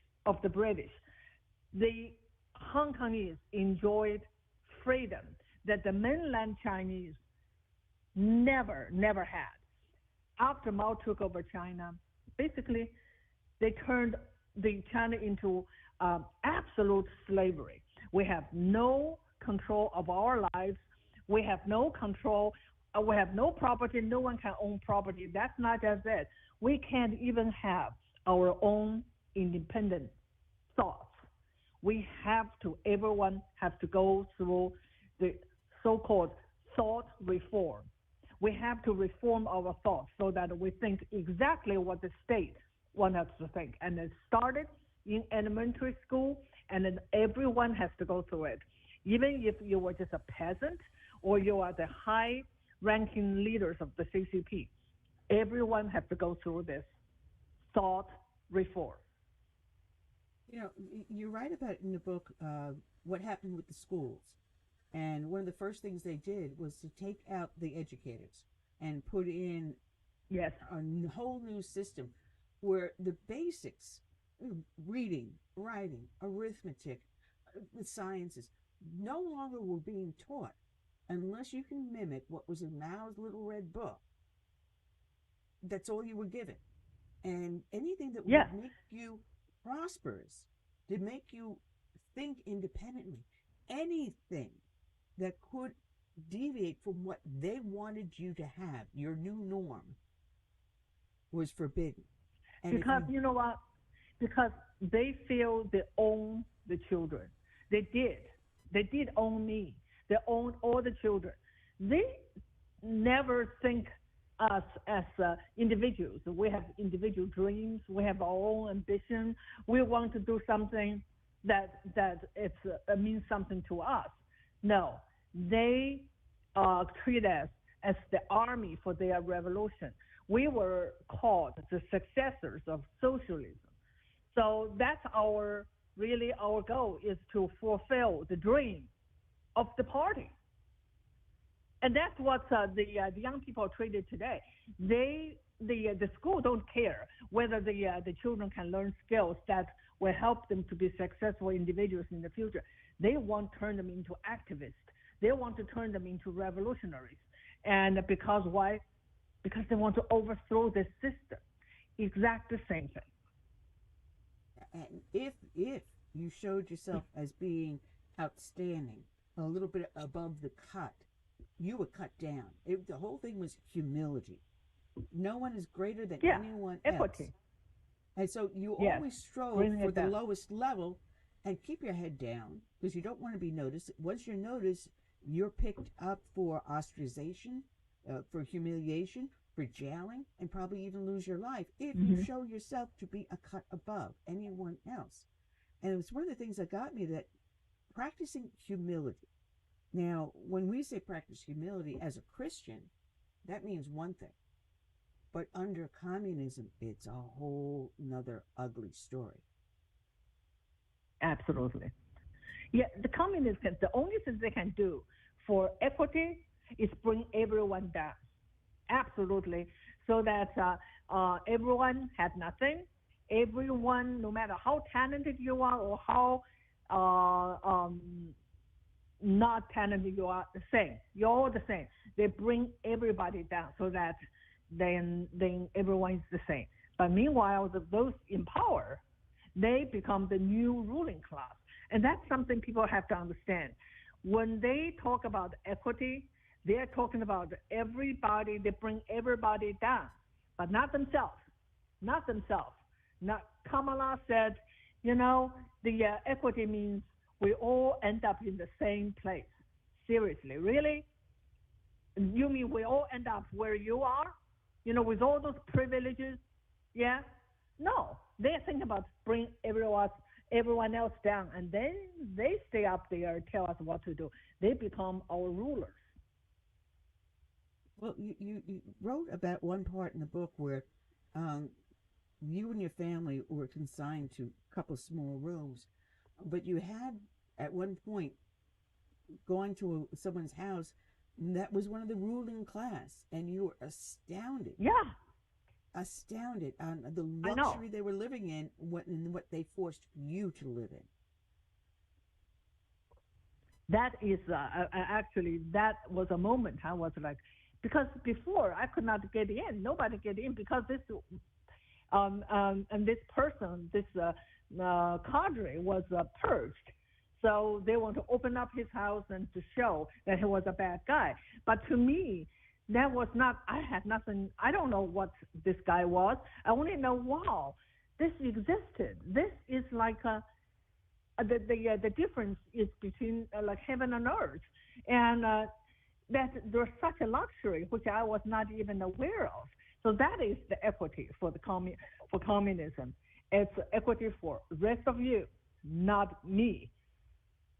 the Hong Kongese enjoyed freedom that the mainland Chinese never had. After Mao took over China, basically they turned China into absolute slavery. We have no control of our lives. We have no control. We have no property. No one can own property. That's not just it. We can't even have our own independent thoughts. Everyone has to go through the so-called thought reform. We have to reform our thoughts so that we think exactly what the state wants us to think. And it started in elementary school, and then everyone has to go through it. Even if you were just a peasant or you are the high-ranking leaders of the CCP, everyone has to go through this thought reform. You write about it in the book, what happened with the schools. And one of the first things they did was to take out the educators and put in a whole new system where the basics, reading, writing, arithmetic, the sciences, no longer were being taught unless you can mimic what was in Mao's little red book. That's all you were given. And anything that would make you prosperous, to make you think independently, anything that could deviate from what they wanted you to have, your new norm, was forbidden. And because you know what? Because they feel they own the children. They did own me. They own all the children. They never think us as individuals. We have individual dreams. We have our own ambition. We want to do something that means something to us. No, they treat us as the army for their revolution. We were called the successors of socialism. So that's our goal is to fulfill the dream of the party. And that's what the young people are treated today. The school don't care whether the children can learn skills that will help them to be successful individuals in the future. They want to turn them into activists. They want to turn them into revolutionaries. And because why? Because they want to overthrow the system. Exactly the same thing. And if you showed yourself as being outstanding, a little bit above the cut, you were cut down. The whole thing was humility. No one is greater than anyone equity. else. And so you Yes. always strove Bringing for it the down. lowest level and keep your head down because you don't want to be noticed. Once you're noticed, you're picked up for ostracization, for humiliation, for jailing, and probably even lose your life if you show yourself to be a cut above anyone else. And it was one of the things that got me, that practicing humility. Now, when we say practice humility as a Christian, that means one thing. But under communism, it's a whole nother ugly story. Absolutely. Yeah, the communists, the only thing they can do for equity is bring everyone down. Absolutely. So that everyone has nothing. Everyone, no matter how talented you are or how not talented you are, the same. You're all the same. They bring everybody down so that then everyone is the same. But meanwhile, those in power, they become the new ruling class. And that's something people have to understand. When they talk about equity, they're talking about everybody, they bring everybody down, but not themselves. Not themselves. Not Kamala said, the equity means we all end up in the same place. Seriously, really? You mean we all end up where you are? With all those privileges? Yeah? No. They think about bring everyone else down, and then they stay up there and tell us what to do. They become our rulers. Well, you wrote about one part in the book where you and your family were consigned to a couple of small rooms, but you had at one point going to someone's house that was one of the ruling class, and you were astounded. Yeah. Astounded on the luxury they were living in, what they forced you to live in. That is actually, that was a moment I was like, because before I could not get in, nobody get in, because this and this person, this cadre was purged. So they want to open up his house and to show that he was a bad guy. But to me, that was not, I had nothing, I don't know what this guy was. I only know, wow, this existed. This is like the difference is between like heaven and earth. And that there's such a luxury, which I was not even aware of. So that is the equity for for communism. It's equity for the rest of you, not me.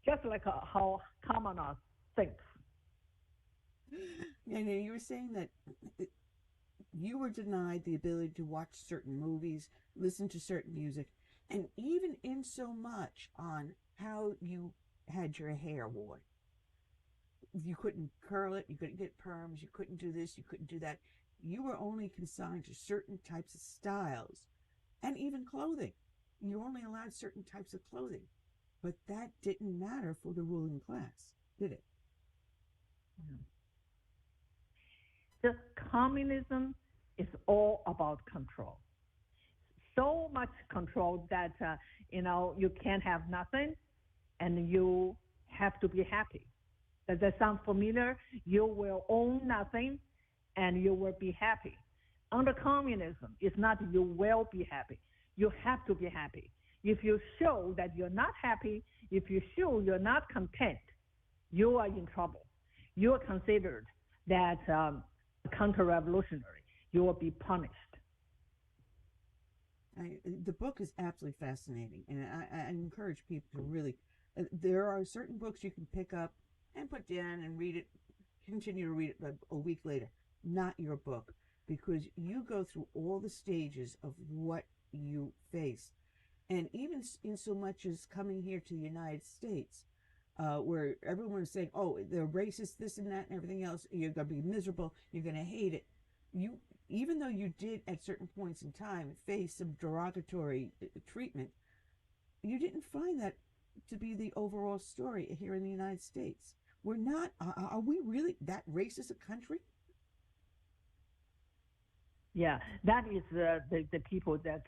Just like how Kamala thinks. And you were saying that you were denied the ability to watch certain movies, listen to certain music, and even in so much on how you had your hair worn. You couldn't curl it, you couldn't get perms, you couldn't do this, you couldn't do that. You were only consigned to certain types of styles, and even clothing. You were only allowed certain types of clothing. But that didn't matter for the ruling class, did it? The communism is all about control. So much control that, you can't have nothing and you have to be happy. Does that sound familiar? You will own nothing and you will be happy. Under communism, it's not you will be happy. You have to be happy. If you show that you're not happy, if you show you're not content, you are in trouble. You are considered that counter-revolutionary. You will be punished. The book is absolutely fascinating, and I encourage people to really. There are certain books you can pick up and put down and read it, continue to read it a week later. Not your book, because you go through all the stages of what you face. And even in so much as coming here to the United States, where everyone's saying, "Oh, they're racist, this and that, and everything else. You're gonna be miserable. You're gonna hate it." You, even though you did at certain points in time face some derogatory treatment, you didn't find that to be the overall story here in the United States. We're not. Are we really that racist a country? Yeah, that is the people that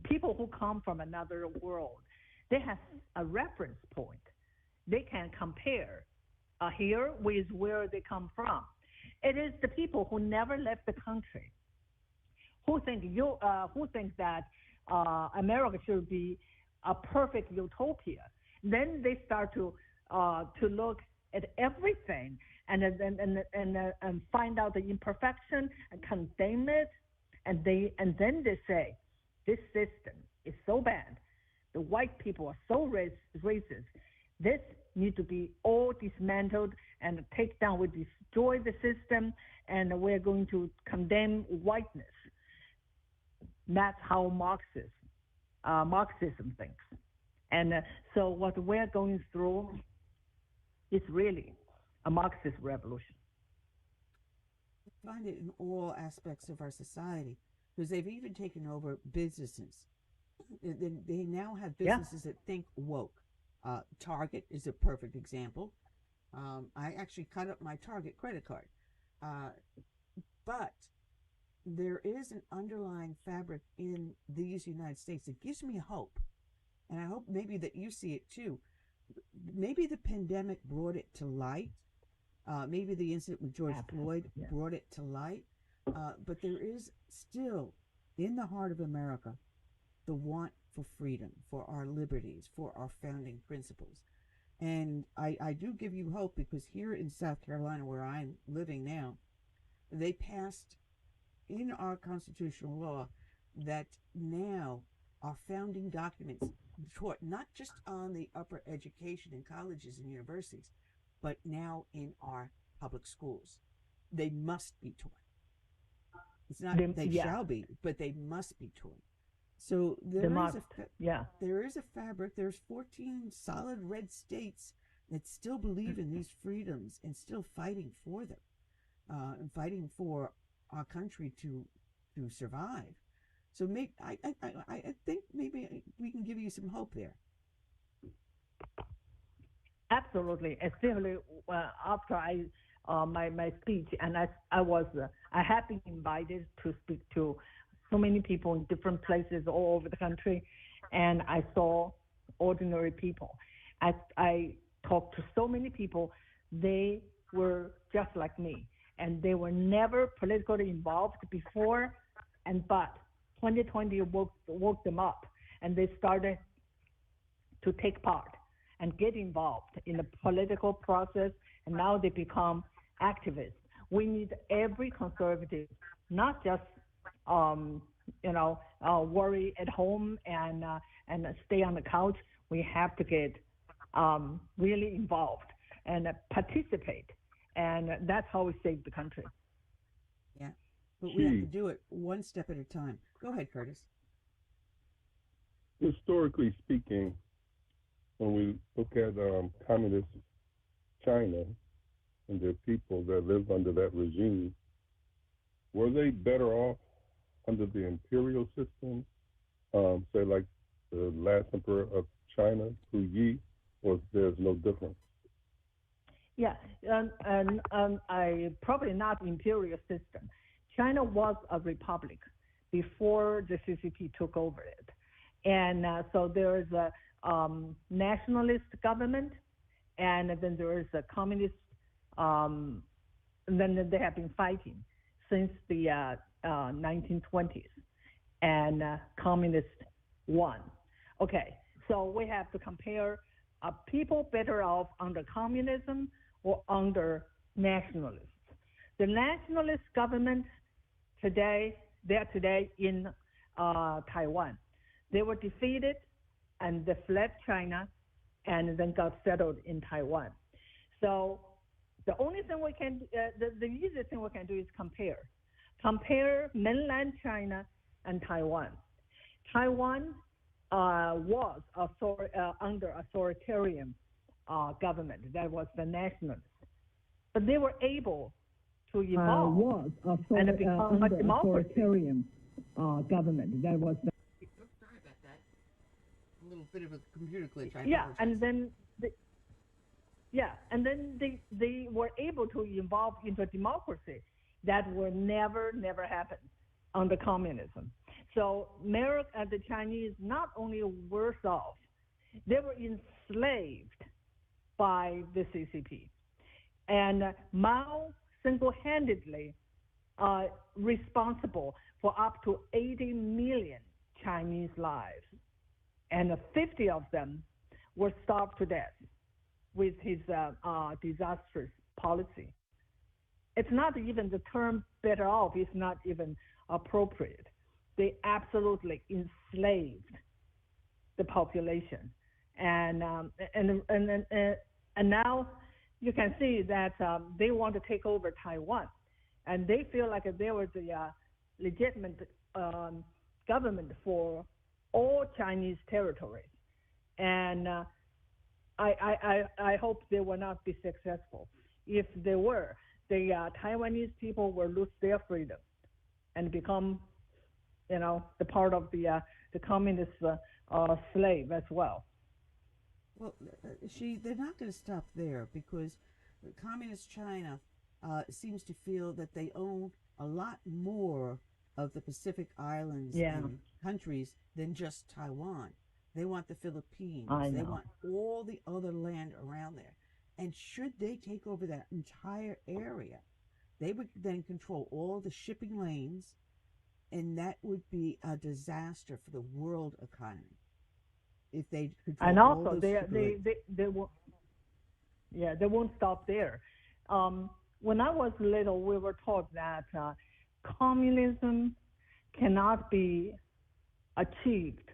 people who come from another world. They have a reference point. They can compare here with where they come from. It is the people who never left the country who think that America should be a perfect utopia. Then they start to look at everything and find out the imperfection and condemn it, and then they say this system is so bad. The white people are so racist. This needs to be all dismantled and take down. We destroy the system, and we're going to condemn whiteness. That's how Marxism thinks. And so what we're going through is really a Marxist revolution. I find it in all aspects of our society because they've even taken over businesses. They now have businesses that think woke. Target is a perfect example. I actually cut up my Target credit card. But there is an underlying fabric in these United States that gives me hope. And I hope maybe that you see it too. Maybe the pandemic brought it to light. Maybe the incident with George Floyd brought it to light. But there is still in the heart of America the want for freedom, for our liberties, for our founding principles. And I do give you hope because here in South Carolina, where I'm living now, they passed in our constitutional law that now our founding documents taught not just on the upper education in colleges and universities, but now in our public schools. They must be taught. It's not they shall be, but they must be taught. So there is a fabric. There's 14 solid red states that still believe in these freedoms and still fighting for them, and fighting for our country to survive. So I think maybe we can give you some hope there. Absolutely, especially after my speech, and I have been invited to speak to so many people in different places all over the country, and I saw ordinary people. I talked to so many people. They were just like me, and they were never politically involved before, but 2020 woke them up, and they started to take part and get involved in the political process, and now they become activists. We need every conservative, not just worry at home and stay on the couch. We have to get really involved and participate, and that's how we save the country. Yeah, but we have to do it one step at a time. Go ahead, Curtis. Historically speaking, when we look at communist China and their people that lived under that regime, were they better off under the imperial system, say like the last emperor of China, Hu Yi, or there's no difference? Yeah, and I probably not imperial system. China was a republic before the CCP took over it, and so there is a nationalist government, and then there is a communist. And then they have been fighting since the 1920s, and communist won. Okay, so we have to compare: are people better off under communism or under nationalists? The nationalist government today, they are today in Taiwan. They were defeated and they fled China and then got settled in Taiwan. So the only thing we can, the easiest thing we can do is compare mainland China and Taiwan. Taiwan was under authoritarian government. That was the nationalists. But they were able to evolve and become a democracy. Government. That was the Sorry about that. A little bit of a computer glitch. I yeah, apologize. and then they were able to evolve into a democracy that will never happen under communism. So America and the Chinese not only worse off, they were enslaved by the CCP. And Mao single-handedly responsible for up to 80 million Chinese lives, and 50 of them were starved to death with his disastrous policy. It's not even the term better off is not even appropriate. They absolutely enslaved the population, and now you can see that they want to take over Taiwan, and they feel like they were the legitimate government for all Chinese territories, and I hope they will not be successful. If they were, the Taiwanese people will lose their freedom and become, the part of the communist slave as well. Well, they're not going to stop there, because communist China seems to feel that they own a lot more of the Pacific Islands and countries than just Taiwan. They want the Philippines. They want all the other land around there. And should they take over that entire area, they would then control all the shipping lanes, and that would be a disaster for the world economy. If they control and all also those they won't stop there. When I was little, we were taught that communism cannot be achieved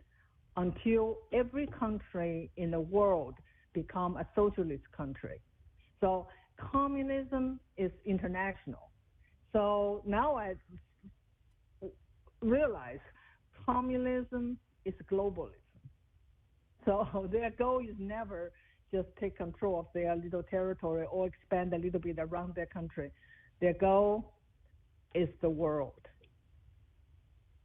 until every country in the world become a socialist country. So communism is international. So now I realize communism is globalism. So their goal is never just take control of their little territory or expand a little bit around their country. Their goal is the world.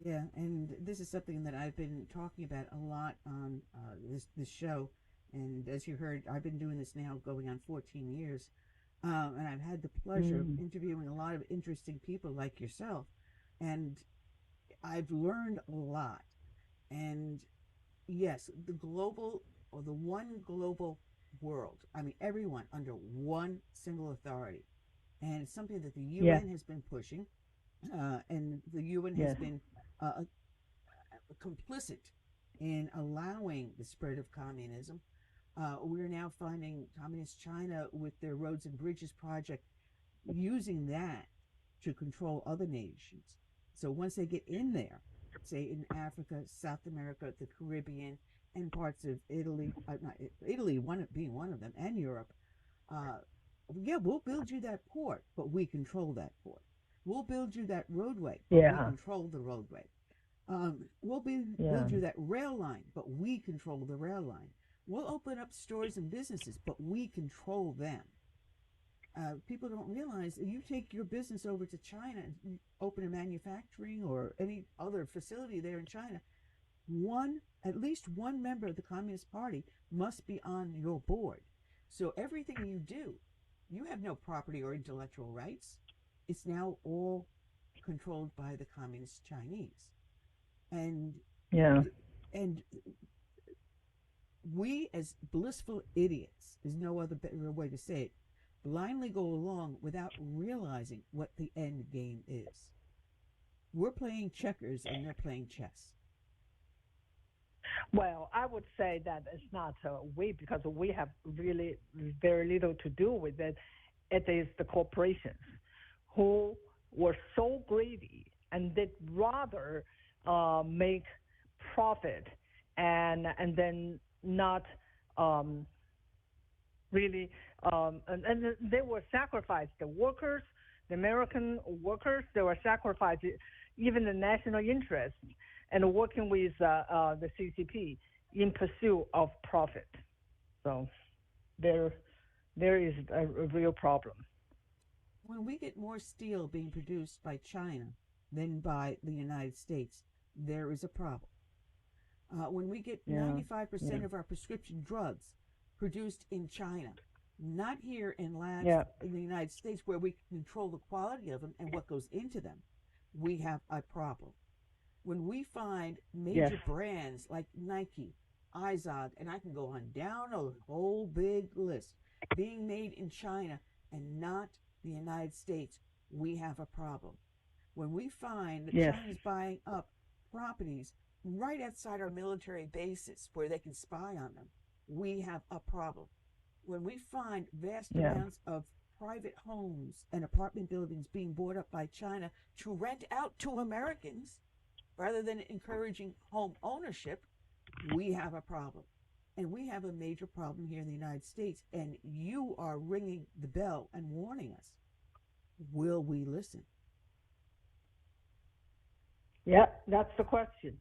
Yeah, and this is something that I've been talking about a lot on this show. And as you heard, I've been doing this now going on 14 years. And I've had the pleasure of interviewing a lot of interesting people like yourself. And I've learned a lot. And yes, the global, or the one global world, I mean, everyone under one single authority. And it's something that the UN has been pushing. And the UN has been complicit in allowing the spread of communism. We're now finding Communist China with their roads and bridges project using that to control other nations. So once they get in there, say in Africa, South America, the Caribbean, and parts of Italy, Italy being one of them, and Europe, we'll build you that port, but we control that port. We'll build you that roadway, but we control the roadway. We'll build you that rail line, but we control the rail line. We'll open up stores and businesses, but we control them. People don't realize that you take your business over to China and open a manufacturing or any other facility there in China, at least one member of the Communist Party must be on your board. So everything you do, you have no property or intellectual rights. It's now all controlled by the Communist Chinese. And we, as blissful idiots, is no other better way to say it, blindly go along without realizing what the end game is. We're playing checkers and they're playing chess. Well, I would say that it's not we, because we have really very little to do with it. It is the corporations who were so greedy and they'd rather make profit and then not really, and they will sacrifice the workers, the American workers. They will sacrifice even the national interest, and working with the CCP in pursuit of profit. So there is a real problem. When we get more steel being produced by China than by the United States, there is a problem. When we get Yeah, 95% yeah, of our prescription drugs produced in China, not here in labs yeah, in the United States where we can control the quality of them and what goes into them, we have a problem. When we find yes, major brands like Nike, Izod, and I can go on down a whole big list, being made in China and not the United States, we have a problem. When we find that yes, China's buying up properties right outside our military bases where they can spy on them, we have a problem. When we find vast yeah, amounts of private homes and apartment buildings being bought up by China to rent out to Americans rather than encouraging home ownership, we have a problem. And we have a major problem here in the United States. And you are ringing the bell and warning us. Will we listen? yeah. That's the question.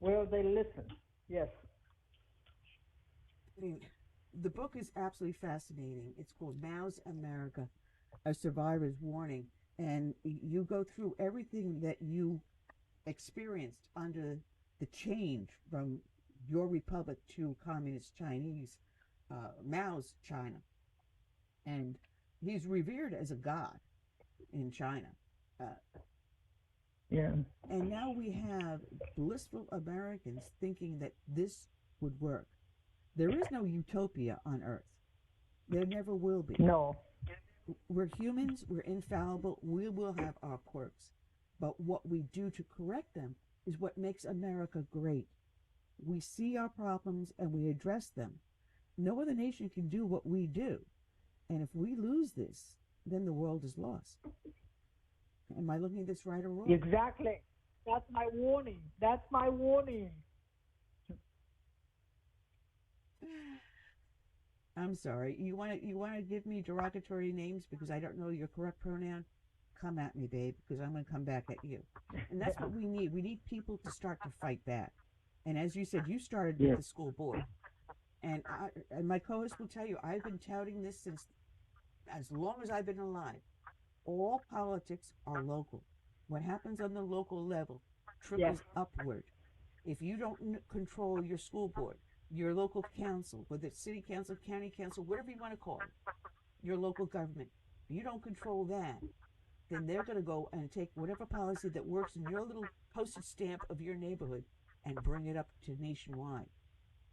Will they listen? Yes. I mean, the book is absolutely fascinating. It's called Mao's America, A Survivor's Warning. And you go through everything that you experienced under the change from your republic to communist Chinese, Mao's China. And he's revered as a god in China. Uh, Yeah. and now we have blissful Americans thinking that this would work. There is no utopia on earth. There never will be. No. We're humans, we're infallible, we will have our quirks. But what we do to correct them is what makes America great. We see our problems and we address them. No other nation can do what we do. And if we lose this, then the world is lost. Am I looking at this right or wrong? Exactly. That's my warning. That's my warning. I'm sorry. You want to give me derogatory names because I don't know your correct pronoun? Come at me, babe, because I'm going to come back at you. And that's what we need. We need people to start to fight back. And as you said, you started with Yeah. the school board. And my co-host will tell you, I've been touting this since as long as I've been alive. All politics are local. What happens on the local level Yes. trickles upward. If you don't control your school board, your local council, whether it's city council, county council, whatever you want to call it, your local government, if you don't control that, then they're going to go and take whatever policy that works in your little postage stamp of your neighborhood and bring it up to nationwide.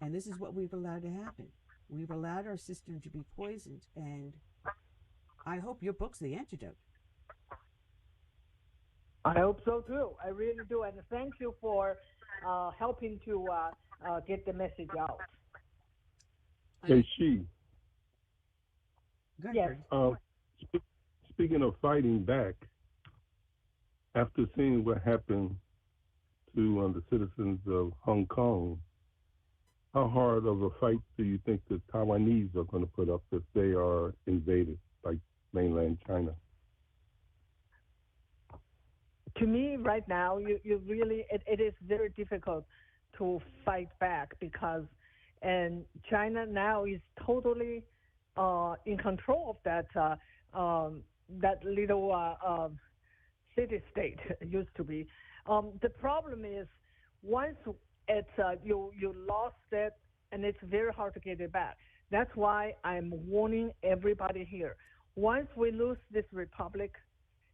And this is what we've allowed to happen. We've allowed our system to be poisoned, and I hope your book's the antidote. I hope so too. I really do. And thank you for helping to get the message out. Hey, she. Good. Yes. Speaking of fighting back, after seeing what happened to the citizens of Hong Kong, how hard of a fight do you think the Taiwanese are going to put up if they are invaded by mainland China? To me, right now, you really it is very difficult to fight back because, and China now is totally in control of that little city state used to be. The problem is once it's you lost it, and it's very hard to get it back. That's why I'm warning everybody here. Once we lose this republic,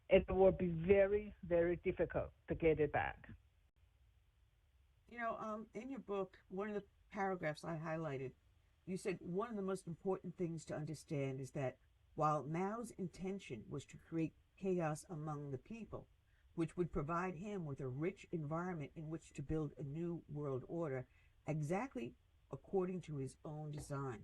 it will be very, very difficult to get it back. You know, in your book, one of the paragraphs I highlighted, you said one of the most important things to understand is that while Mao's intention was to create chaos among the people, which would provide him with a rich environment in which to build a new world order, exactly according to his own design.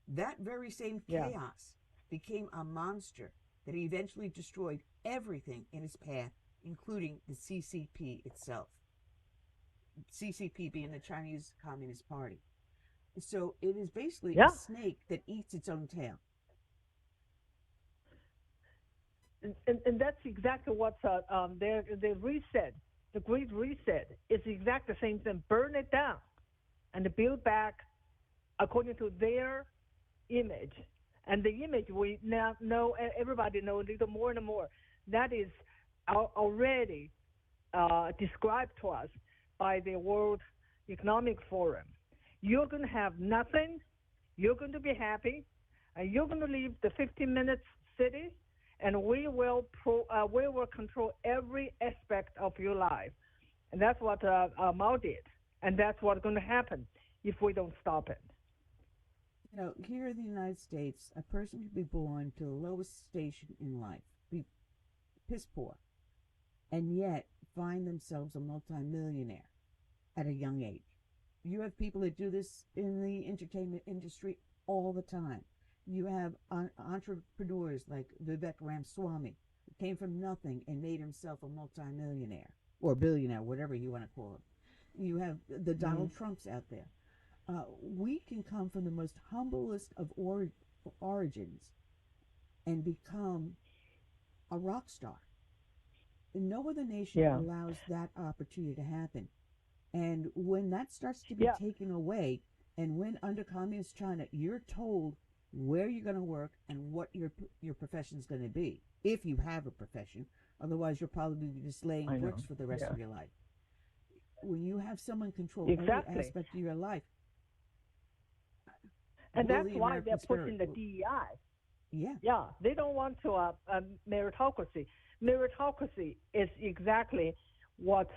That very same Yeah. chaos became a monster that eventually destroyed everything in its path, including the CCP itself. CCP being the Chinese Communist Party. So it is basically Yeah. a snake that eats its own tail. And that's exactly what they reset. the Great Reset is exact the same thing. Burn it down and build back according to their image. And the image we now know, everybody knows a little more and more. That is already described to us by the World Economic Forum. You're going to have nothing, you're going to be happy, and you're going to leave the 15 minutes city, and we will control every aspect of your life. And that's what Mao did. And that's what's going to happen if we don't stop it. You know, here in the United States, a person could be born to the lowest station in life, be piss poor, and yet find themselves a multimillionaire at a young age. You have people that do this in the entertainment industry all the time. You have entrepreneurs like Vivek Ramaswamy, who came from nothing and made himself a multimillionaire or billionaire, whatever you want to call it. You have the Donald Trumps out there. We can come from the most humblest of origins and become a rock star. No other nation allows that opportunity to happen. And when that starts to be taken away, and when under communist China, you're told where you're going to work and what your profession is going to be, if you have a profession. Otherwise, you'll probably be just laying bricks for the rest of your life. When you have someone control every aspect of your life, and that's why they're pushing the DEI. Yeah, they don't want to meritocracy. Meritocracy is exactly what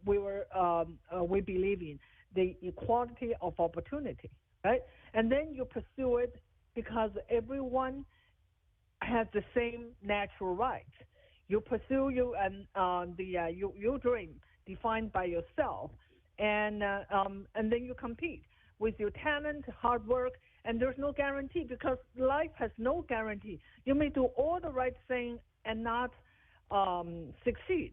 we believe in, the equality of opportunity, right? And then you pursue it because everyone has the same natural rights. You pursue your dream defined by yourself, and then you compete with your talent, hard work, and there's no guarantee because life has no guarantee. You may do all the right thing and not succeed.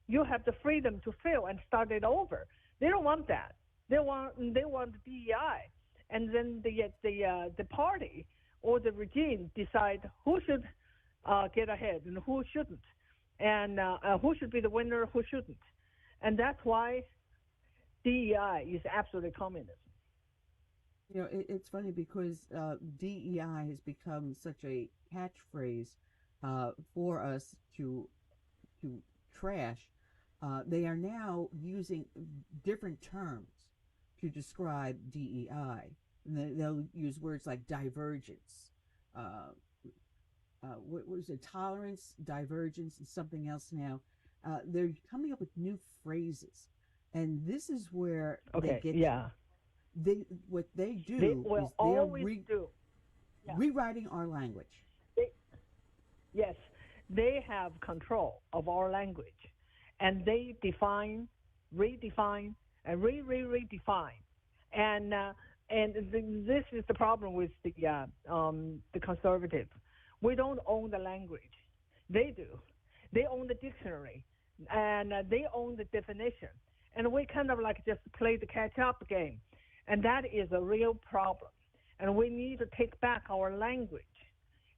You have the freedom to fail and start it over. They don't want that. They want DEI, and then the party or the regime decide who should get ahead and who shouldn't, and who should be the winner, who shouldn't, and that's why DEI is absolutely communism. You know, it's funny because DEI has become such a catchphrase for us to trash. They are now using different terms to describe DEI. They'll use words like divergence. What was it? Tolerance, divergence, and something else now. They're coming up with new phrases, and this is where they get you. What they do is they're rewriting our language. Yes, they have control of our language, and they define, redefine, and redefine, and this is the problem with the conservative. We don't own the language; they do. They own the dictionary, and they own the definition, and we kind of like just play the catch-up game. And that is a real problem. And we need to take back our language.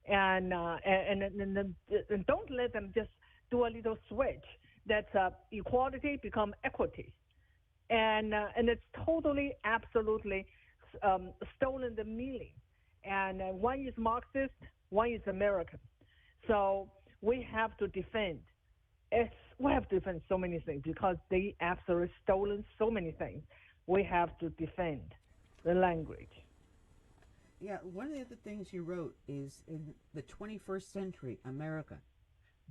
And don't let them just do a little switch. That's equality become equity. And it's totally, absolutely stolen the meaning. And one is Marxist, one is American. So we have to defend. We have to defend so many things because they absolutely stolen so many things. We have to defend the language. Yeah, one of the other things you wrote is in the 21st century America,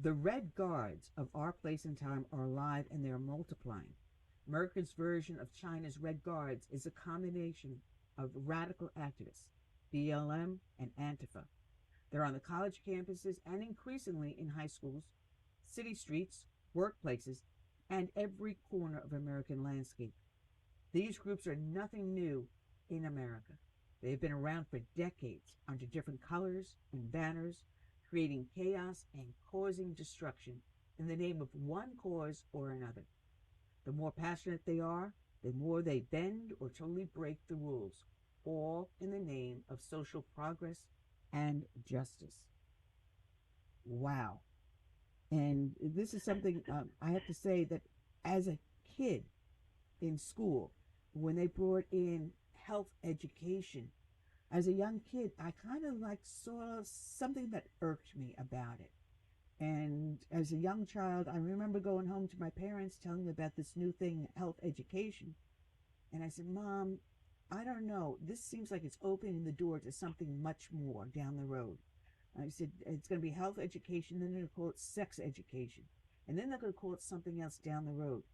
the red guards of our place and time are alive and they're multiplying. America's version of China's red guards is a combination of radical activists, BLM and Antifa. They're on the college campuses and increasingly in high schools, city streets, workplaces, and every corner of American landscape. These groups are nothing new in America. They've been around for decades under different colors and banners, creating chaos and causing destruction in the name of one cause or another. The more passionate they are, the more they bend or totally break the rules, all in the name of social progress and justice. Wow. And this is something I have to say that as a kid in school, when they brought in health education, as a young kid, I kind of like saw something that irked me about it. And as a young child, I remember going home to my parents telling them about this new thing, health education. And I said, Mom, I don't know. This seems like it's opening the door to something much more down the road. I said, it's going to be health education, then they're going to call it sex education. And then they're going to call it something else down the road.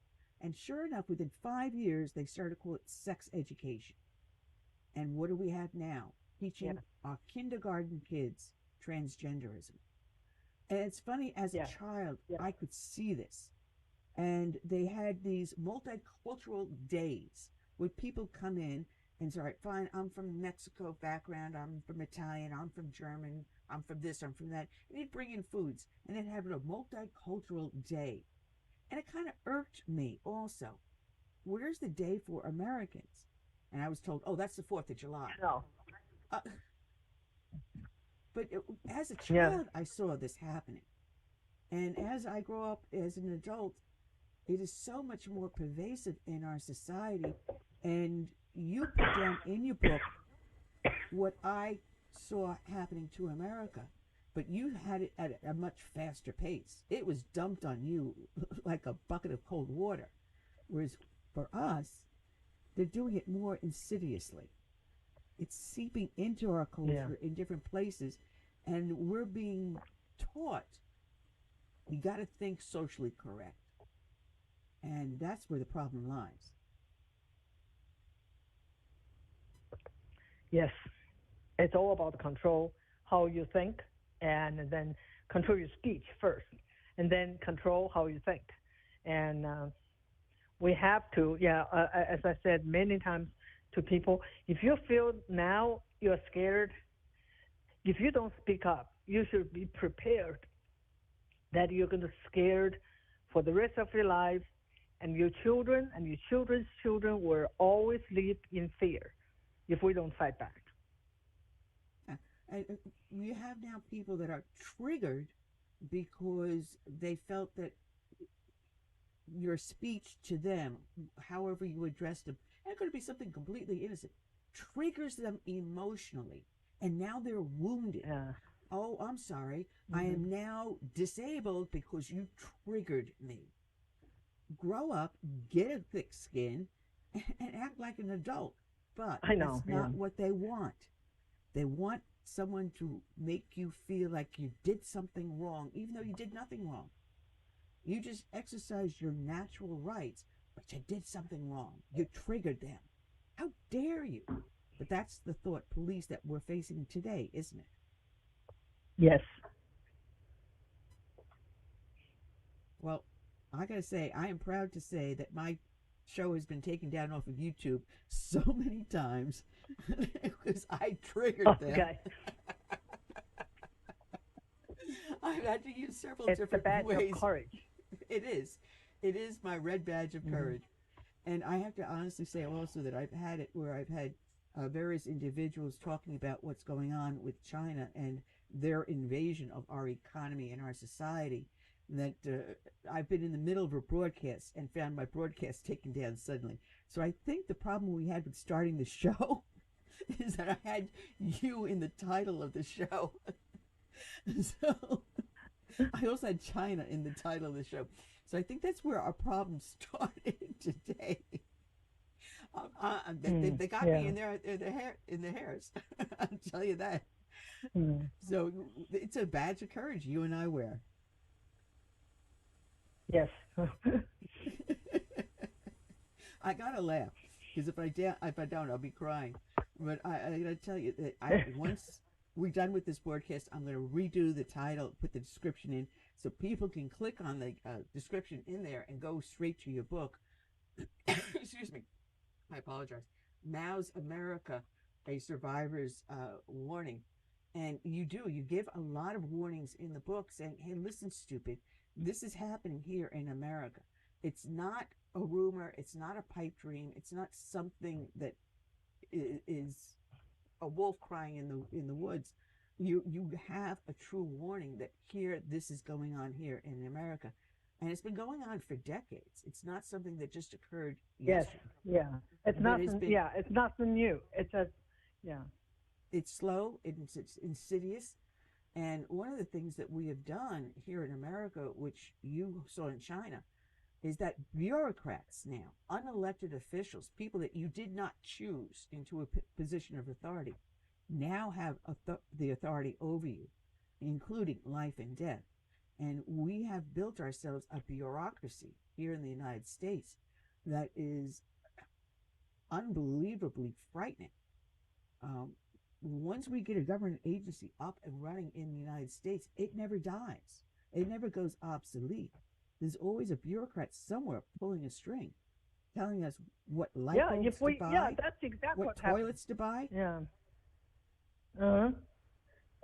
And sure enough, within 5 years, they started to call it sex education. And what do we have now? Teaching our kindergarten kids transgenderism. And it's funny, as a child, I could see this. And they had these multicultural days where people come in and say, all right, fine, I'm from Mexico background, I'm from Italian, I'm from German, I'm from this, I'm from that. And they'd bring in foods and they'd have a multicultural day. And it kind of irked me also. Where's the day for Americans? And I was told, oh, that's the 4th of July. No. Uh, but as a child, I saw this happening. And as I grow up as an adult, it is so much more pervasive in our society. And you put down in your book what I saw happening to America, but you had it at a much faster pace. It was dumped on you like a bucket of cold water. Whereas for us, they're doing it more insidiously. It's seeping into our culture in different places, and we're being taught you got to think socially correct. And that's where the problem lies. Yes, it's all about control, how you think, and then control your speech first, and then control how you think. And we have to, as I said many times to people, if you feel now you're scared, if you don't speak up, you should be prepared that you're going to be scared for the rest of your life, and your children and your children's children will always live in fear if we don't fight back. You have now people that are triggered because they felt that your speech to them, however you address them, and it could be something completely innocent, triggers them emotionally, and now they're wounded. Oh, I'm sorry. I am now disabled because you triggered me. Grow up, get a thick skin, and act like an adult. But that's not what they want. They want someone to make you feel like you did something wrong, even though you did nothing wrong. You just exercised your natural rights, but you did something wrong. You triggered them. How dare you? But that's the thought police that we're facing today, isn't it? Yes. Well, I gotta say, I am proud to say that my show has been taken down off of YouTube so many times because I triggered them. Okay. I've had to use several it's different the badge ways. Of courage. It is. It is my red badge of courage. And I have to honestly say also that I've had it where I've had various individuals talking about what's going on with China and their invasion of our economy and our society. That I've been in the middle of a broadcast and found my broadcast taken down suddenly. So I think the problem we had with starting the show is that I had you in the title of the show. So I also had China in the title of the show. So I think that's where our problem started today. They got me in their hairs. I'll tell you that. So it's a badge of courage you and I wear. Yes. I gotta laugh because if I don't, I'll be crying. But I gotta tell you that once we're done with this broadcast, I'm gonna redo the title, put the description in, so people can click on the description in there and go straight to your book. Excuse me, I apologize. Mao's America, a survivor's warning, and you give a lot of warnings in the book saying, "Hey, listen, stupid. This is happening here in America. It's not a rumor. It's not a pipe dream. It's not something that is a wolf crying in the woods. You have a true warning that here this is going on here in America." And it's been going on for decades. It's not something that just occurred Yes, yesterday. yeah. It's But not, it's been yeah, it's nothing new. It's a, yeah, it's slow, it's insidious. And one of the things that we have done here in America, which you saw in China, is that bureaucrats now, unelected officials, people that you did not choose into a position of authority, now have the authority over you, including life and death. And we have built ourselves a bureaucracy here in the United States that is unbelievably frightening. Um, Once we get a government agency up and running in the United States, it never dies. It never goes obsolete. There's always a bureaucrat somewhere pulling a string, telling us what light yeah. bulbs If to we, yeah, buy, that's exactly what what happened. toilets to buy. Yeah. Uh-huh.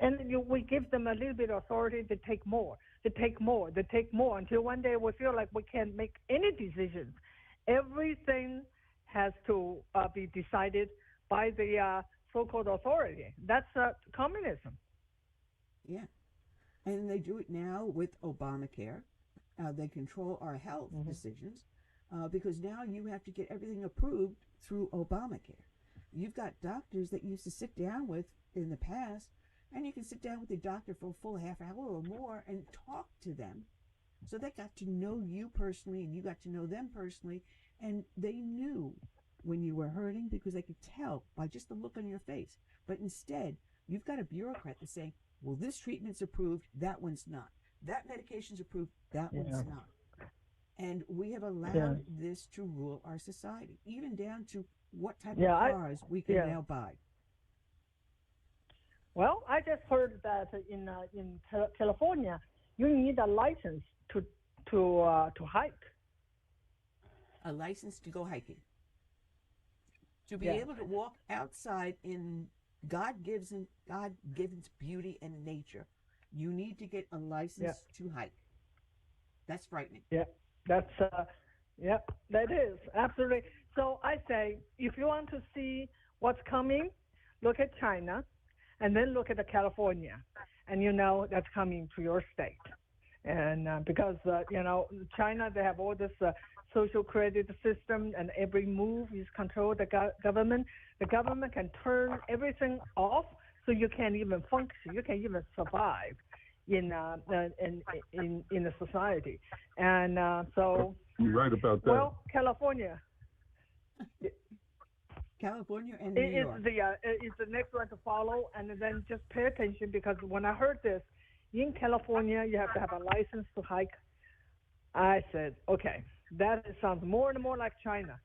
And we give them a little bit of authority to take more, to take more, to take more, until one day we feel like we can't make any decisions. Everything has to be decided by the so-called authority. That's communism. Yeah. And they do it now with Obamacare. They control our health Mm-hmm. decisions because now you have to get everything approved through Obamacare. You've got doctors that you used to sit down with in the past, and you can sit down with the doctor for a full half hour or more and talk to them. So they got to know you personally, and you got to know them personally, and they knew when you were hurting because they could tell by just the look on your face. But instead, you've got a bureaucrat that's saying, well, this treatment's approved, that one's not. That medication's approved, that Yeah. one's not. And we have Yeah. allowed this to rule our society, even down to what type Yeah. of cars we can Yeah. now buy. Well, I just heard that in California, you need a license to hike. A license to go hiking. To be Yeah. able to walk outside in God given beauty and nature, you need to get a Yeah. license to hike. That's frightening. Yeah. That's yeah. That is absolutely. So I say, if you want to see what's coming, look at China, and then look at California, and you know that's coming to your state. And because China, they have all this social credit system, and every move is controlled the government. The government can turn everything off, so you can't even function. You can't even survive in the society. And so, You're right about that. well, California California and New York. is the next one to follow, and then just pay attention, because when I heard this, in California you have to have a license to hike. I said, okay, that sounds more and more like China.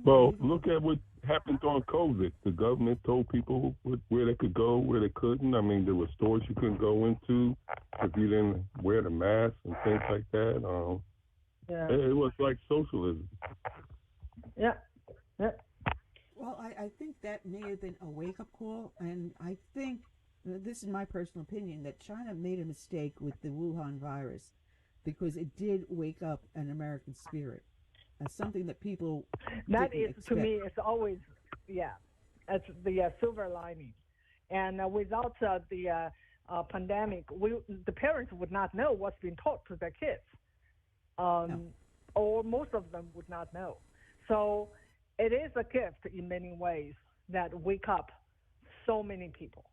Well, look at what happened during COVID. The government told people where they could go, where they couldn't. I mean, there were stores you couldn't go into if you didn't wear the mask and things like that. Yeah. It was like socialism. Yeah. Yeah. Well, I think that may have been a wake-up call, and I think, this is my personal opinion, that China made a mistake with the Wuhan virus because it did wake up an American spirit as something that people That didn't is, expect. to me, it's always, yeah, it's the silver lining. And without the pandemic, the parents would not know what's being taught to their kids, No. or most of them would not know. So it is a gift in many ways that wake up so many people.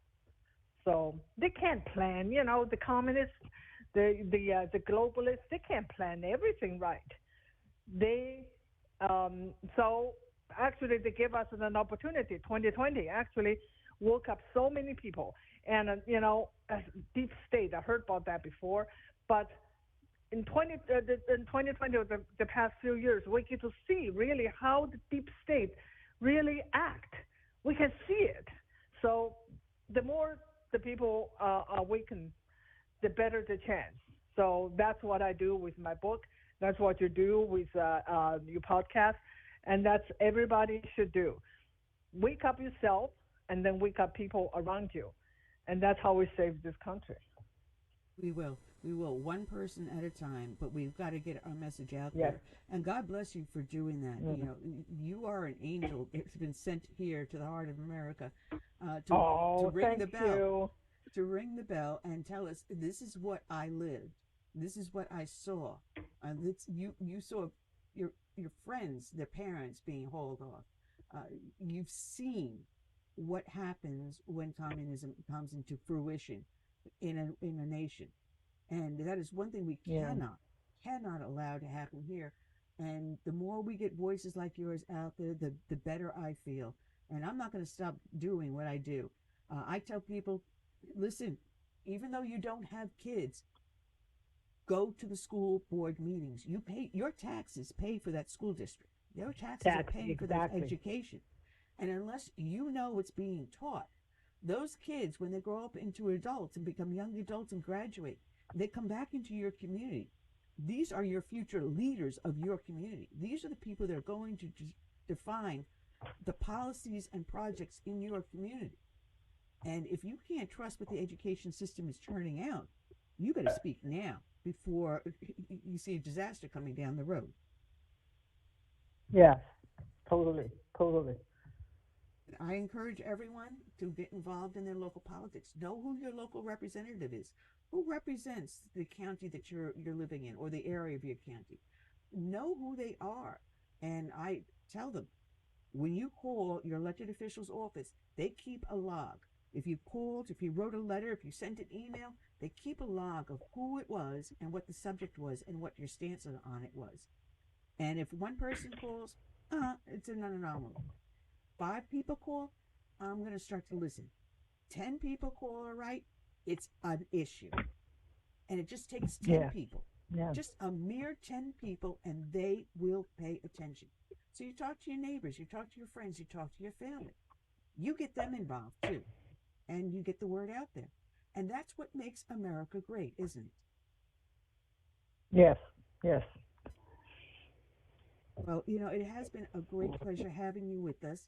So they can't plan, the communists, the globalists, they can't plan everything right. They so actually they gave us an opportunity. 2020 actually woke up so many people, and deep state. I heard about that before, but in 2020, the past few years, we get to see really how the deep state really act. We can see it. So the more the people awaken, the better the chance. So that's what I do with my book. That's what you do with your podcast, and that's everybody should do. Wake up yourself, and then wake up people around you, and that's how we save this country. We will. We will, one person at a time, but we've got to get our message out Yes. there. And God bless you for doing that. You are an angel that's been sent here to the heart of America to ring thank the bell. you. To ring the bell and tell us, this is what I lived. This is what I saw. You saw your friends, their parents being hauled off. You've seen what happens when communism comes into fruition in a nation, and that is one thing we Yeah. cannot allow to happen here. And the more we get voices like yours out there, the better I feel. And I'm not going to stop doing what I do. I tell people, listen, even though you don't have kids, go to the school board meetings. You pay your taxes, pay for that school district. Your taxes are Tax, paying for their exactly. education. And unless you know what's being taught, those kids, when they grow up into adults and become young adults and graduate, they come back into your community. These are your future leaders of your community. These are the people that are going to define the policies and projects in your community. And if you can't trust what the education system is churning out, you got to speak now before you see a disaster coming down the road. Yes, totally, totally. I encourage everyone to get involved in their local politics. Know who your local representative is. Who represents the county that you're living in or the area of your county? Know who they are. And I tell them, when you call your elected official's office, they keep a log. If you called, if you wrote a letter, if you sent an email, they keep a log of who it was and what the subject was and what your stance on it was. And if one person calls, it's an anomaly. 5 people call, I'm going to start to listen. 10 people call, all right, it's an issue. And it just takes 10 Yeah. people. Yeah. Just a mere 10 people, and they will pay attention. So you talk to your neighbors, you talk to your friends, you talk to your family. You get them involved too, and you get the word out there. And that's what makes America great, isn't it? Yes. Yes. Well, it has been a great pleasure having you with us.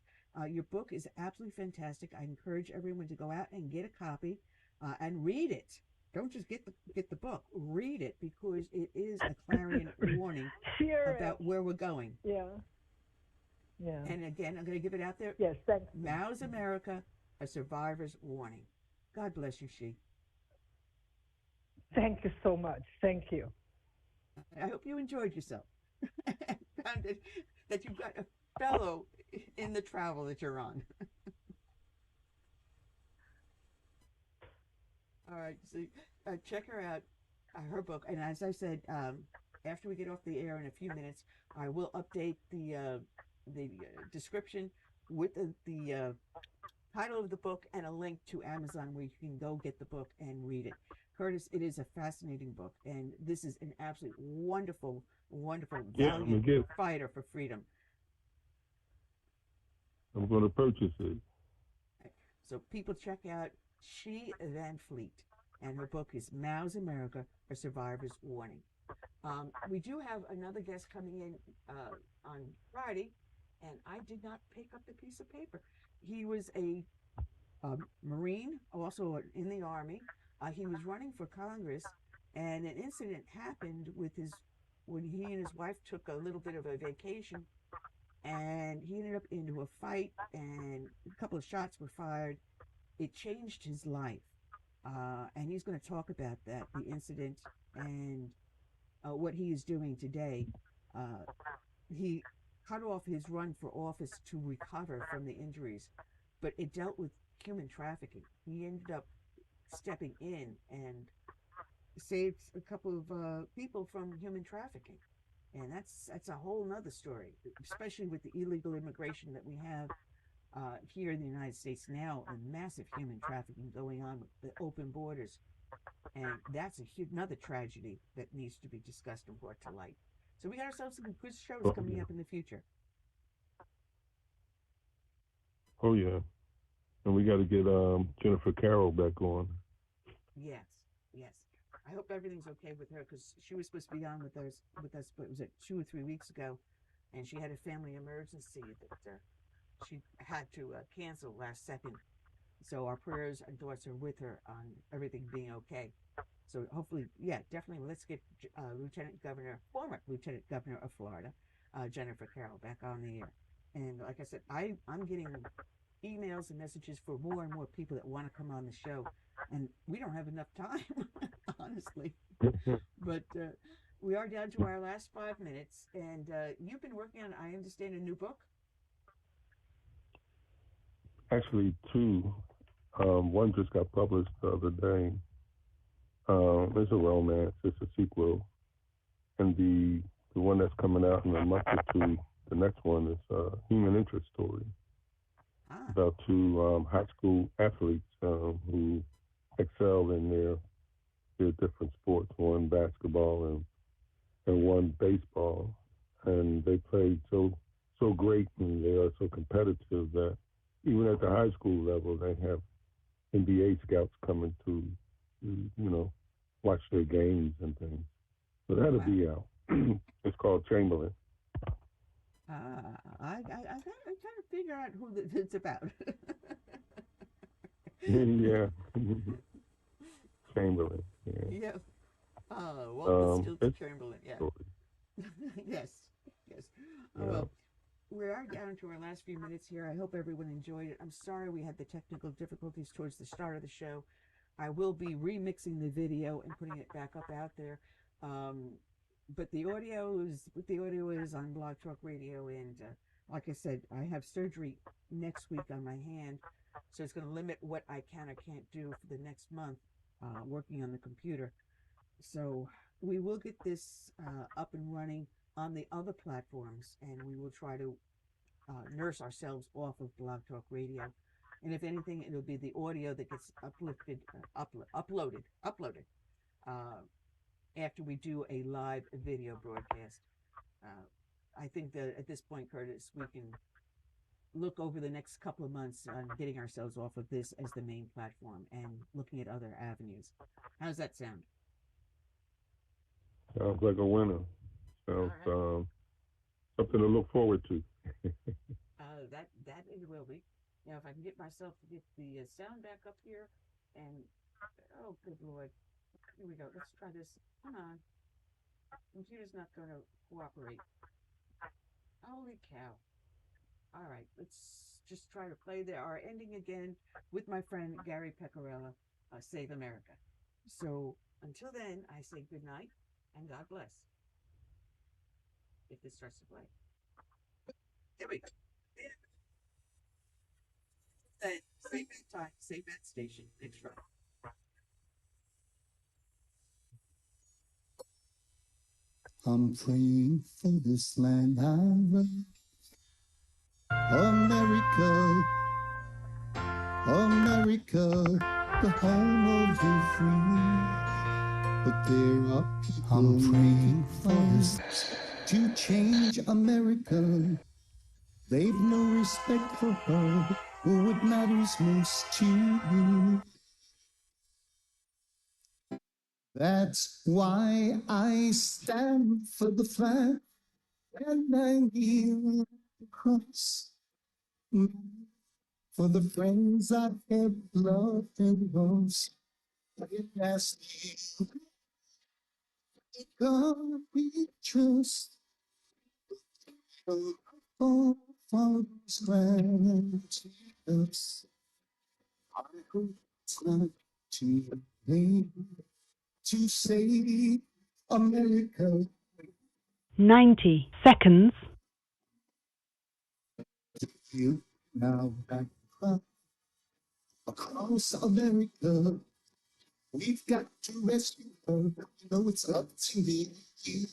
Your book is absolutely fantastic. I encourage everyone to go out and get a copy and read it. Don't just get the book. Read it, because it is a clarion warning Sure. about where we're going. Yeah. Yeah. And again, I'm going to give it out there. Yes. Thanks. Mao's America, a survivor's warning. God bless you, She. Thank you so much. Thank you. I hope you enjoyed yourself. Found that you've got a fellow in the travel that you're on. All right, so check her out, her book. And as I said, after we get off the air in a few minutes, I will update the description with the title of the book and a link to Amazon where you can go get the book and read it. Curtis, it is a fascinating book, and this is an absolute wonderful, wonderful, valiant fighter for freedom. I'm going to purchase it. So people check out She Van Fleet, and her book is Mao's America, A Survivor's Warning. We do have another guest coming in on Friday, and I did not pick up the piece of paper. He was a Marine, also in the Army. He was running for Congress, and an incident happened when he and his wife took a little bit of a vacation, and he ended up into a fight, and a couple of shots were fired. It changed his life, and he's going to talk about that, the incident, and what he is doing today. He cut off his run for office to recover from the injuries, but it dealt with human trafficking. He ended up stepping in and saved a couple of people from human trafficking, and that's a whole nother story, especially with the illegal immigration that we have here in the United States now, and massive human trafficking going on with the open borders, and that's another tragedy that needs to be discussed and brought to light. So we got ourselves some good shows coming up in the future. Oh yeah, and we got to get Jennifer Carroll back on. Yes, yes. I hope everything's okay with her, because she was supposed to be on with us, but was it 2 or 3 weeks ago, and she had a family emergency that she had to cancel last second. So our prayers and thoughts are with her on everything being okay. So hopefully, yeah, definitely, let's get former Lieutenant Governor of Florida, Jennifer Carroll, back on the air. And like I said, I'm getting emails and messages for more and more people that want to come on the show. and we don't have enough time, honestly. But we are down to our last 5 minutes, and you've been working on, I understand, a new book. Actually, two. One just got published the other day. It's a romance. It's a sequel, and the one that's coming out in a month or two, the next one is a human interest story Ah, about two high school athletes who excel in their different sports. One basketball and one baseball, and they played so great and they are so competitive that even at the high school level, they have NBA scouts coming to watch their games and things. So that'll wow. be out. It's called Chamberlain. I kind of figure out who it's about. Yeah, Chamberlain. Yeah. Yeah. Walter Stilts It's Chamberlain. a Yeah. story. Yes. Yes. Yeah. Well, we are down to our last few minutes here. I hope everyone enjoyed it. I'm sorry we had the technical difficulties towards the start of the show. I will be remixing the video and putting it back up out there. Um, but the audio is on Blog Talk Radio, and like I said, I have surgery next week on my hand, so it's going to limit what I can or can't do for the next month working on the computer. So we will get this up and running on the other platforms, and we will try to nurse ourselves off of Blog Talk Radio. And if anything, it'll be the audio that gets uploaded uh, after we do a live video broadcast. Uh, I think that at this point, Curtis, we can look over the next couple of months on getting ourselves off of this as the main platform and looking at other avenues. How's that sound? Sounds like a winner. All Sounds right. something to look forward to. That it will be. Now, if I can get myself to get the sound back up here, and oh, good lord, here we go. Let's try this. Come on, computer's not going to cooperate. Holy cow! All right, let's just try to play our ending again with my friend Gary Pecorella, Save America. So until then, I say good night and God bless. If this starts to play, here we go. Then save that time, save that station. Next try. I'm praying for this land I love, America, America, the home of the free. But there are people praying for this to change America. They've no respect for her or what matters most to you. That's why I stand for the flag and I kneel the cross for the friends I have loved and lost. I ask you, God, we trust. All Father's granted us. I hope it's not too late to save America. 90 seconds. You now back across America. We've got to rescue her. You know it's up to me, you,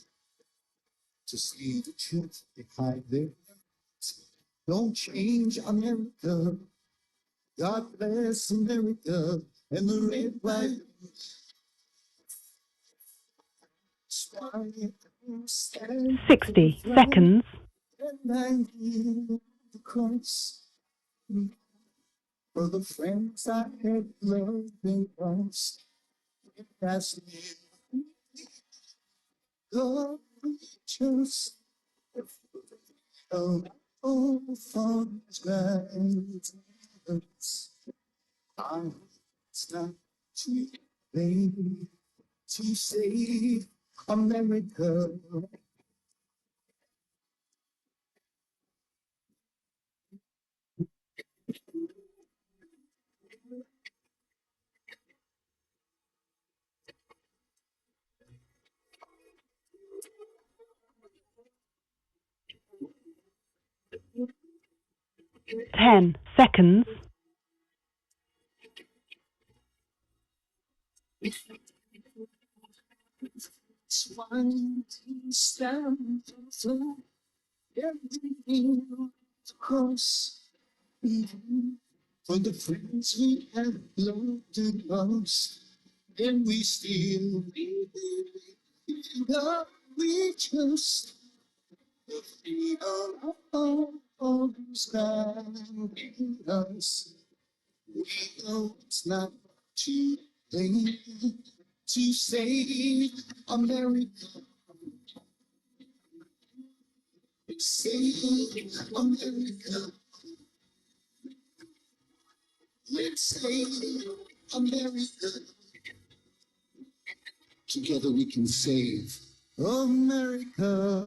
to see the truth behind their words. Don't change America. God bless America and the red, white, white stand for the 60 flag seconds. and I kneel the cross for the friends I have loved and lost. That's me. God, we just oh, Father's guidance. I start to late to save America. 10 seconds. Trying to stand through everything across. For the friends we have loved and lost, and we still love, we just the freedom of standing us. We know it's not too late to save America. Save America. Let's save America. Together we can save America.